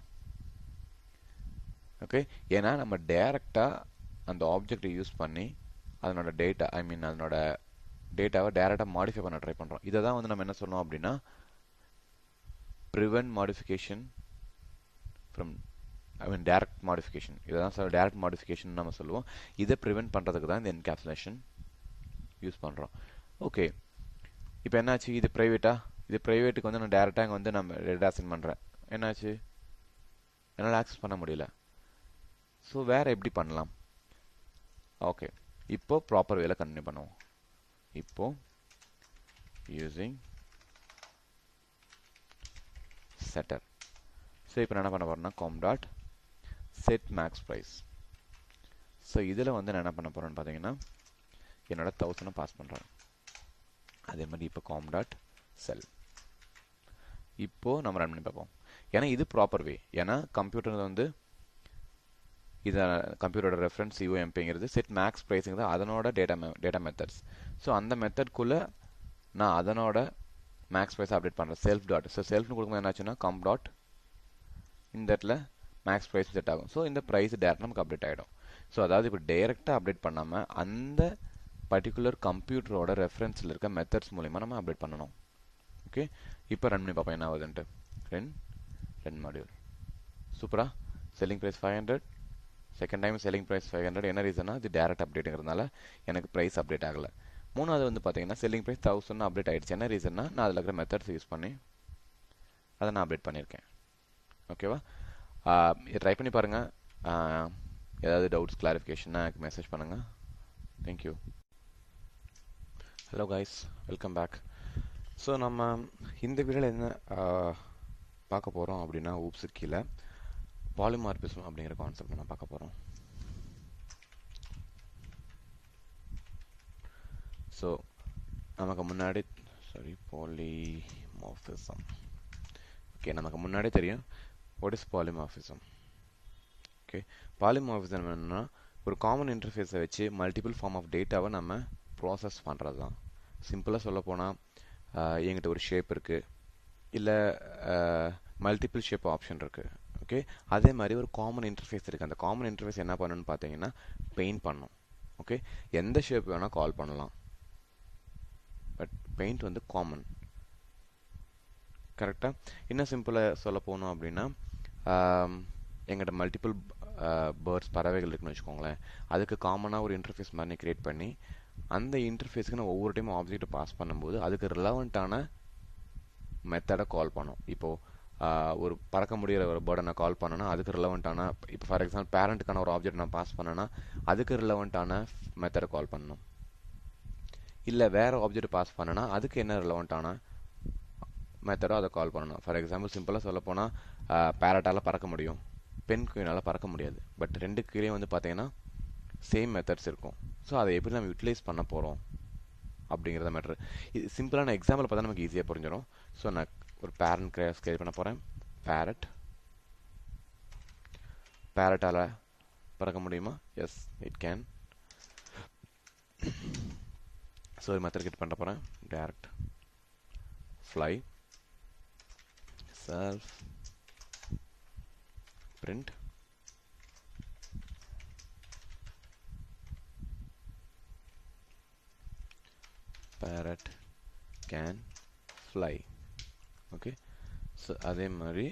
ஓகே ஏன்னா நம்ம டேரெக்டாக அந்த ஆப்ஜெக்டை யூஸ் பண்ணி அதனோட டேட்டா அதனோட டேட்டாவை டேரெக்டாக மாடிஃபை பண்ண ட்ரை பண்ணுறோம். இதை தான் வந்து நம்ம என்ன சொன்னோம் அப்படின்னா prevent modification from direct modification. இதுதான் சார் direct modification நம்ம சொல்லுவோம். இதை ப்ரிவென்ட் பண்ணுறதுக்கு தான் இந்த என்கேப்சுலேஷன் யூஸ் பண்ணுறோம். ஓகே இப்போ என்னாச்சு, இது ப்ரைவேட்டா, இது ப்ரைவேட்டுக்கு வந்து நான் டேரெக்டாக இங்கே வந்து நம்ம டேட்டா சென்ட் பண்ணுறேன், என்னாச்சு என்னால் ஆக்சஸ் பண்ண முடியல. ஸோ வேறு எப்படி பண்ணலாம். ஓகே இப்போ ப்ராப்பர் வேலை கண்டினியூ பண்ணுவோம். இப்போ யூஸிங் செட்டர். ஸோ இப்போ நான் என்ன பண்ண போகிறேன்னா com dot set max price. So இதில் வந்து நான் என்ன பண்ண போகிறேன்னு பார்த்தீங்கன்னா என்னோட 1000 பாஸ் பண்ணுறேன். அதே மாதிரி இப்போ com டாட் செல். இப்போது நம்ம ரன் பண்ணி பார்ப்போம். ஏன்னா இது ப்ராப்பர் வே, ஏன்னா கம்ப்யூட்டர் வந்து இதை கம்ப்யூட்டரோட ரெஃபரன்ஸ் UMPங்கிறது செட் மேக்ஸ் ப்ரைஸுங்கிறது அதனோட டேட்டா மெத்தட்ஸ். ஸோ அந்த மெத்தட்குள்ளே நான் அதனோட மேக்ஸ் ப்ரைஸ் அப்டேட் பண்ணுறேன் செல்ஃப் டாட். ஸோ செல்ஃப்னு கொடுக்கும்போது என்னாச்சுன்னா com டாட் இந்த இடத்துல மேக்ஸ் ப்ரைஸ் செட் ஆகும். ஸோ இந்த ப்ரைஸ் டேரெக்டாக நமக்கு அப்டேட் ஆகிடும். ஸோ அதாவது இப்போ டைரெக்டாக அப்டேட் பண்ணாமல் அந்த பர்டிகுலர் கம்ப்யூட்டரோட ரெஃபரன்ஸில் இருக்க மெத்தட்ஸ் மூலிமா நம்ம அப்டேட் பண்ணணும். ஓகே இப்போ ரன் பண்ணி பார்ப்போம் என்ன ஆகுதுன்ட்டு. ரன் மாடியூல் சூப்பரா. Selling price 500, second time selling price 500. என்ன ரீசன்னா இது டேரக்ட் அப்டேட்டுங்கிறதுனால எனக்கு ப்ரைஸ் அப்டேட் ஆகலை. மூணாவது வந்து பார்த்தீங்கன்னா செல்லிங் ப்ரைஸ் 1000 அப்டேட் ஆயிடுச்சு. என்ன ரீசன்னா நான் அதில் இருக்கிற மெத்தட்ஸ் யூஸ் பண்ணி அதை நான் அப்டேட் பண்ணியிருக்கேன். ஓகேவா? ட்ரை பண்ணி பாருங்கள். ஏதாவது டவுட்ஸ் கிளாரிஃபிகேஷன்னா எனக்கு மெசேஜ் பண்ணுங்கள். Thank you. Hello guys, welcome back. So நம்ம இந்த வீடியோவில் என்ன பார்க்க போகிறோம் அப்படின்னா, ஊப்ஸு கீழே பாலிமார்பிசம் அப்படிங்கிற கான்செப்ட் நான் பார்க்க போகிறோம். ஸோ நமக்கு முன்னாடி பாலிமார்பிசம். ஓகே, நமக்கு முன்னாடி தெரியும் what is polymorphism. Okay, polymorphism என்னன்னா ஒரு காமன் இன்டர்ஃபேஸை வச்சு மல்டிபிள் ஃபார்ம் ஆஃப் டேட்டாவை நம்ம ப்ராசஸ் பண்ணுறது தான். சிம்பிளாக சொல்ல போனால் என்கிட்ட ஒரு ஷேப் இருக்குது, இல்லை மல்டிபிள் ஷேப் ஆப்ஷன் இருக்குது. ஓகே, அதே மாதிரி ஒரு காமன் இன்டர்ஃபேஸ் இருக்குது. அந்த காமன் இன்டர்ஃபேஸ் என்ன பண்ணணும்னு பார்த்தீங்கன்னா பெயிண்ட் பண்ணணும். ஓகே, எந்த ஷேப் வேணால் கால் பண்ணலாம், பட் பெயிண்ட் வந்து காமன். கரெக்டாக? இன்னும் சிம்பிளாக சொல்ல போனோம் அப்படின்னா, எங்கிட்ட மல்டிபிள் பேர்ட்ஸ் பறவைகள் இருக்குன்னு வச்சுக்கோங்களேன். அதுக்கு காமனாக ஒரு இன்டர்ஃபேஸ் மாதிரி கிரியேட் பண்ணி அந்த இன்டர்ஃபேஸுக்கு நான் ஒவ்வொரு டைமும் ஆப்ஜெக்ட் பாஸ் பண்ணும்போது அதுக்கு ரிலவெண்ட்டான மெத்தடை கால் பண்ணும். இப்போது ஒரு பறக்க முடிகிற ஒரு பேர்டை நான் கால் பண்ணேன்னா அதுக்கு ரிலவெண்ட்டான, இப்போ ஃபார் எக்ஸாம்பிள் பேரண்ட்டுக்கான ஒரு ஆப்ஜெக்ட் நான் பாஸ் பண்ணேன்னா அதுக்கு ரிலவெண்ட்டான மெத்தடை கால் பண்ணணும். இல்லை வேறு ஆப்ஜெக்ட் பாஸ் பண்ணேன்னா அதுக்கு என்ன ரிலவெண்ட்டான மெத்தடோ அதை கால் பண்ணணும். ஃபார் எக்ஸாம்பிள் சிம்பிளாக சொல்ல போனால் பேரட்டால் பறக்க முடியும், பென்குயினால் பறக்க முடியாது. பட் ரெண்டு கீழே வந்து பார்த்தீங்கன்னா சேம் மெத்தட்ஸ் இருக்கும். ஸோ அதை எப்படி நம்ம யூட்டிலைஸ் பண்ண போகிறோம் அப்படிங்கிறத மேட்ரு. இது சிம்பிளான எக்ஸாம்பிள் பார்த்தா நமக்கு ஈஸியாக புரிஞ்சிடும். ஸோ நான் ஒரு பேரண்ட் கிரியேட் பண்ண போகிறேன். பேரட்டால் பறக்க முடியுமா? Yes, it can. ஸோ ஒரு மெத்தட் கிரியேட் பண்ண போகிறேன். Direct fly self print parrot can fly. Okay, so அதே மாதிரி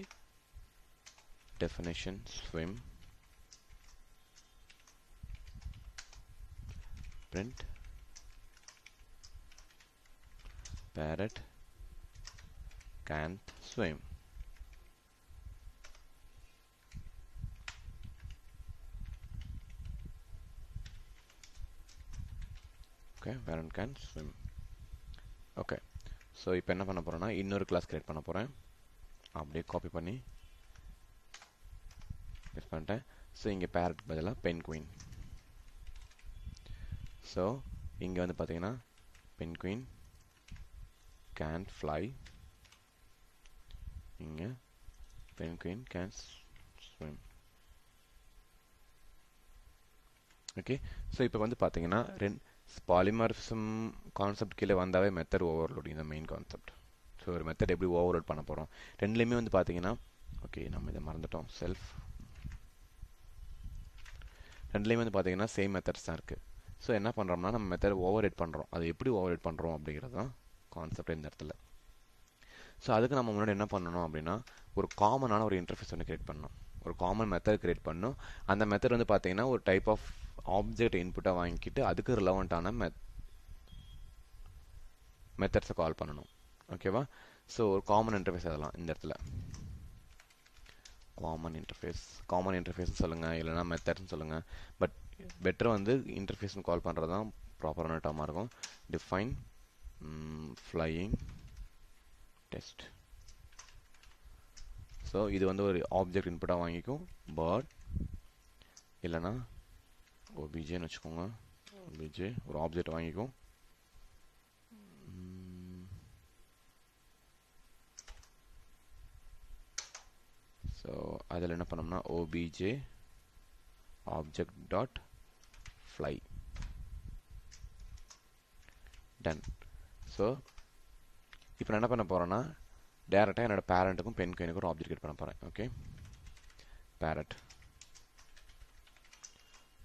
definition swim print parrot can't swim. Okay, parrot can swim. Okay, so இப்போ என்ன பண்ண போகிறேன்னா இன்னொரு கிளாஸ் கிரியேட் பண்ண போகிறேன். அப்படியே காப்பி பண்ணி பேஸ்ட் பண்ணிட்டேன். ஸோ இங்கே பேரட் பதிலாக பென்குயின். ஸோ இங்கே வந்து பார்த்தீங்கன்னா பென்குயின் can't fly, இங்கே penguin can swim. Okay, so இப்போ வந்து பார்த்தீங்கன்னா பாலிமார்பிசம் கான்செப்ட் கீழே வந்தாவே மெத்தட் ஓவர்லோடிங் இந்த மெயின் கான்செப்ட். ஸோ ஒரு மெத்தட் எப்படி ஓவர்லோட் பண்ண போகிறோம் ரெண்டுலேயுமே வந்து பார்த்தீங்கன்னா, ஓகே நம்ம இதை மறந்துட்டோம், செல்ஃப். ரெண்டுலேயுமே வந்து பார்த்தீங்கன்னா சேம் மெத்தட்ஸ் தான் இருக்குது. ஸோ என்ன பண்ணுறோம்னா நம்ம மெத்தட் ஓவர்ரைட் பண்ணுறோம். அது எப்படி ஓவர்ரைட் பண்ணுறோம் அப்படிங்கிறது தான் கான்செப்ட் இந்த இடத்துல. ஸோ அதுக்கு நம்ம முன்னாடி என்ன பண்ணணும் அப்படின்னா ஒரு காமனான ஒரு இன்டர்ஃபேஸ் ஒன்று கிரியேட் பண்ணணும். ஒரு காமன் மெத்தட் கிரியேட் பண்ணணும். அந்த மெத்தட் வந்து பார்த்தீங்கன்னா ஒரு டைப் ஆஃப் ஆப்ஜெக்ட் இன்புட்டாக வாங்கிக்கிட்டு அதுக்கு ரிலவெண்ட்டான மெத்தட்ஸை கால் பண்ணணும். ஓகேவா? ஸோ ஒரு காமன் இன்டர்ஃபேஸ் அதெல்லாம் இந்த இடத்துல காமன் இன்டர்ஃபேஸ்னு சொல்லுங்கள், இல்லைனா மெத்தட்ஸ்னு சொல்லுங்கள். பட் பெட்டர் வந்து இன்டர்ஃபேஸ்னு கால் பண்ணுறது தான் ப்ராப்பரான டேர்மாக இருக்கும். Define flying test. ஸோ இது வந்து ஒரு ஆப்ஜெக்ட் இன்புட்டாக வாங்கிக்கும். பேர்ட் இல்லைனா OBJன்னு வச்சுக்கோங்க. OBJ ஒரு ஆப்ஜெக்ட் வாங்கிக்கும். ஸோ அதில் என்ன பண்ணோம்னா OBJ object dot fly. Done. So இப்போ நான் என்ன பண்ண போகிறேன்னா டேரெக்டாக என்னோட பேரண்ட்டுக்கும் பென்குயினுக்கும் ஒரு ஆப்ஜெக்ட் கிரியேட் பண்ண போகிறேன். ஓகே,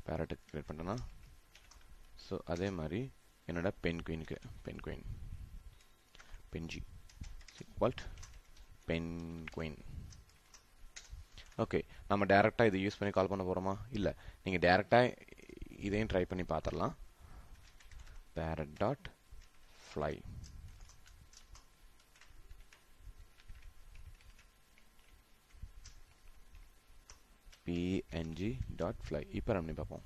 பேரட்டுக்கு கிரியேட் பண்ணிட்டேன்னா ஸோ அதே மாதிரி என்னோட பென்குயினுக்கு பென்ஜி பென்குயின். ஓகே, நம்ம டேரெக்டாக இதை யூஸ் பண்ணி கால் பண்ண போகிறோமா? இல்லை, நீங்கள் டேரெக்டாக இதையும் ட்ரை பண்ணி பார்த்துடலாம். parrot dot fly. png dot fly. இப்போ ரன் பண்ணி பார்ப்போம்.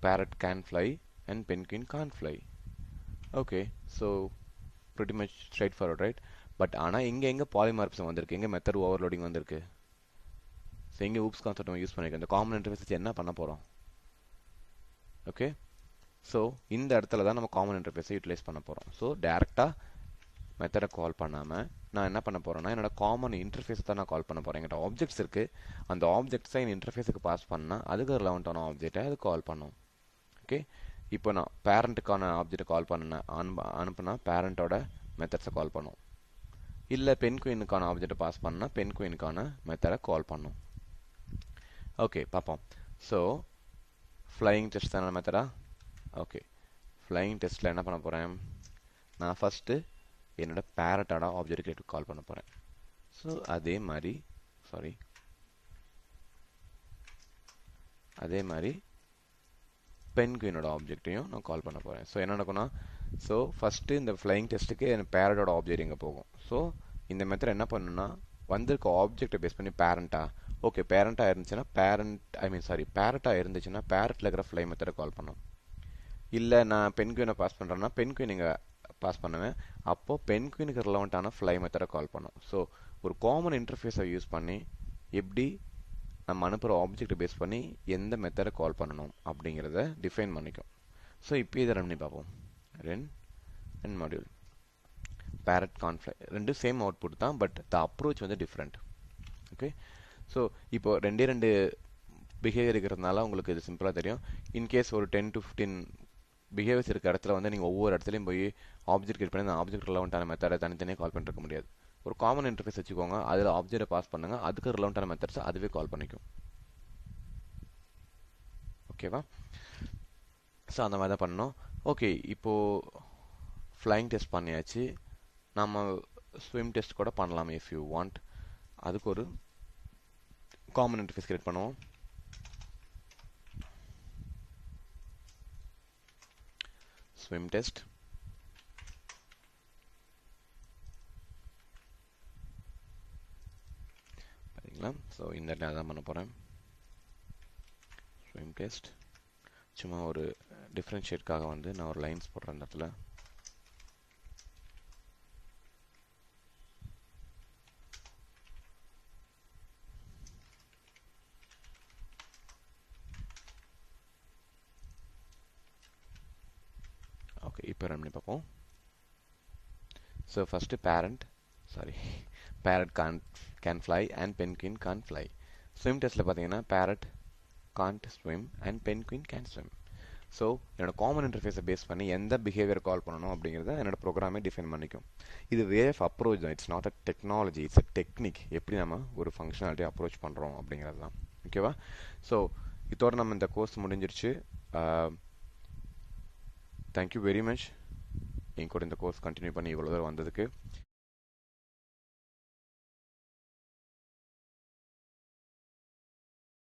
parrot can fly and penguin can't fly. Okay, so pretty much straightforward, right? But ஆனால் எங்கே பாலிமார்பிசம் வந்திருக்கு, எங்கே மெத்தட் ஓவர்லோடிங் வந்திருக்கு. ஸோ எங்கே ஊப்ஸ் கான்செப்ட் நம்ம யூஸ் பண்ணியிருக்கோம். இந்த காமன் இன்டர்ஃபேஸ் வச்சு என்ன பண்ண போகிறோம்? ஓகே, ஸோ இந்த இடத்துல தான் நம்ம காமன் இன்டர்ஃபேஸை யூட்டிலைஸ் பண்ண போகிறோம். ஸோ டேரெக்டாக மெத்தடை கால் பண்ணாமல் நான் என்ன பண்ண போகிறேன்னா என்னோட காமன் இன்டர்ஃபேஸ் தான் நான் கால் பண்ண போகிறேன். என்கிட்ட ஆப்ஜெக்ட்ஸ் இருக்குது, அந்த ஆப்ஜெக்ட்ஸை என் இன்டர்ஃபேஸுக்கு பாஸ் பண்ணால் அதுக்கு ரிலவெண்ட்டான ஆப்ஜெக்டை அது கால் பண்ணும். ஓகே, இப்போ நான் பேரண்ட்டுக்கான ஆப்ஜெக்டை கால் பண்ணேன், அனுப்புனா பேரண்ட்டோட மெத்தட்ஸை கால் பண்ணும். இல்லை பென்குயினுக்கான ஆப்ஜெக்டை பாஸ் பண்ணால் பென்குயினுக்கான மெத்தடை கால் பண்ணும். ஓகே, பார்ப்போம். ஸோ ஃப்ளையிங் டெஸ்ட் தானே மெத்தடா? ஓகே, ஃப்ளையிங் டெஸ்ட்டில் என்ன பண்ண போகிறேன், நான் ஃபஸ்ட்டு என்னோட பேரட்டோட ஆப்ஜெக்ட் கால் பண்ண போகிறேன். ஸோ அதே மாதிரி பென்குயினோட ஆப்ஜெக்டையும் நான் கால் பண்ண போகிறேன். ஸோ என்ன நடக்கும்னா, ஸோ ஃபஸ்ட்டு இந்த ஃப்ளையிங் டெஸ்ட்டுக்கு என் பேரட்டோட ஆப்ஜெக்ட் எங்கே போகும். ஸோ இந்த மெத்தட் என்ன பண்ணுன்னா, வந்திருக்க ஆப்ஜெக்டை பேஸ் பண்ணி பேரண்ட்டா, ஓகே பேரண்ட்டாக இருந்துச்சுன்னா பேரட்டாக இருந்துச்சுன்னா பேரட்டில் இருக்கிற ஃப்ளை மெத்தடை கால் பண்ணும். இல்லை நான் பென்குயினை பாஸ் பண்ணுறேன்னா பென்குயின் இங்கே பாஸ் பண்ணுவேன், அப்போது பென்குயினுக்கு ரிலவெண்ட்டான ஃப்ளை மெத்தடை கால் பண்ணும். ஸோ ஒரு காமன் இன்டர்ஃபேஸை யூஸ் பண்ணி எப்படி நம்ம அனுப்புகிற ஆப்ஜெக்டை பேஸ் பண்ணி எந்த மெத்தடை கால் பண்ணணும் அப்படிங்கிறத டிஃபைன் பண்ணிக்கும். ஸோ இப்போ இதை ரன் பண்ணி பார்ப்போம். ரென் மாடியூல் பேரட் கான்ஃப்ளை ரெண்டு சேம் அவுட்புட் தான், பட் த அப்ரோச் வந்து டிஃப்ரெண்ட். ஓகே, ஸோ இப்போ ரெண்டு பிஹேவியர் இருக்கிறதுனால உங்களுக்கு இது சிம்பிளாக தெரியும். இன்கேஸ் ஒரு 10 to 15 பிஹேவியர்ஸ் இருக்க இடத்துல வந்து நீங்கள் ஒவ்வொரு இடத்துலையும் போய் ஆப்ஜெக்ட் கிரியேட் பண்ணி அந்த ஆப்ஜெக்ட் ரிலவெண்ட்டான மெத்தடை தனித்தனியாக கால் பண்ணிருக்க முடியாது. ஒரு காமன் இன்டர்ஃபேஸ் வச்சுக்கோங்க, அதில் ஆப்ஜெக்டை பாஸ் பண்ணுங்க, அதுக்கு ரிலவெண்ட்டான மெத்தட்ஸ் அதுவே கால் பண்ணிக்கும். ஓகேவா? ஸோ அந்த மாதிரி தான் பண்ணணும். ஓகே, இப்போது ஃப்ளையிங் டெஸ்ட் பண்ணியாச்சு, நம்ம ஸ்விம் டெஸ்ட் கூட பண்ணலாம் இஃப் யூ வாண்ட். அதுக்கு ஒரு காமன் இன்டர்ஃபேஸ் கிரியேட் பண்ணுவோம். swim test. பாத்தீங்களா? ஸோ இந்த இடத்துல தான் பண்ண போகிறேன். swim test சும்மா ஒரு டிஃப்ரென்ஷியேட்காக வந்து நான் ஒரு லைன்ஸ் போடுறேன் இந்த இடத்துல. ஓகே, இப்போ ரன் பண்ணி பார்ப்போம். So first parrot can fly and penguin can't fly. Swim டெஸ்ட்டில் பார்த்தீங்கன்னா parrot can't swim and penguin can swim. So என்னோட காமன் இன்டர்ஃபேஸை பேஸ் பண்ணி எந்த பிஹேவியர் கால் பண்ணணும் அப்படிங்கிறத என்னோட ப்ரோக்ராமே டிஃபைன் பண்ணிக்கும். இது வே ஆஃப் அப்ரோச் தான், it's not a technology, it's a technique. எப்படி நம்ம ஒரு ஃபங்க்ஷனாலிட்டி அப்ரோச் பண்ணுறோம் அப்படிங்கிறது தான். ஓகேவா? ஸோ இதோட நம்ம இந்த கோர்ஸ் முடிஞ்சிருச்சு. தேங்க்யூ வெரி மச் என் கூட இந்த கோர்ஸ் கண்டினியூ பண்ணி இவ்வளோ தூரம் வந்ததுக்கு.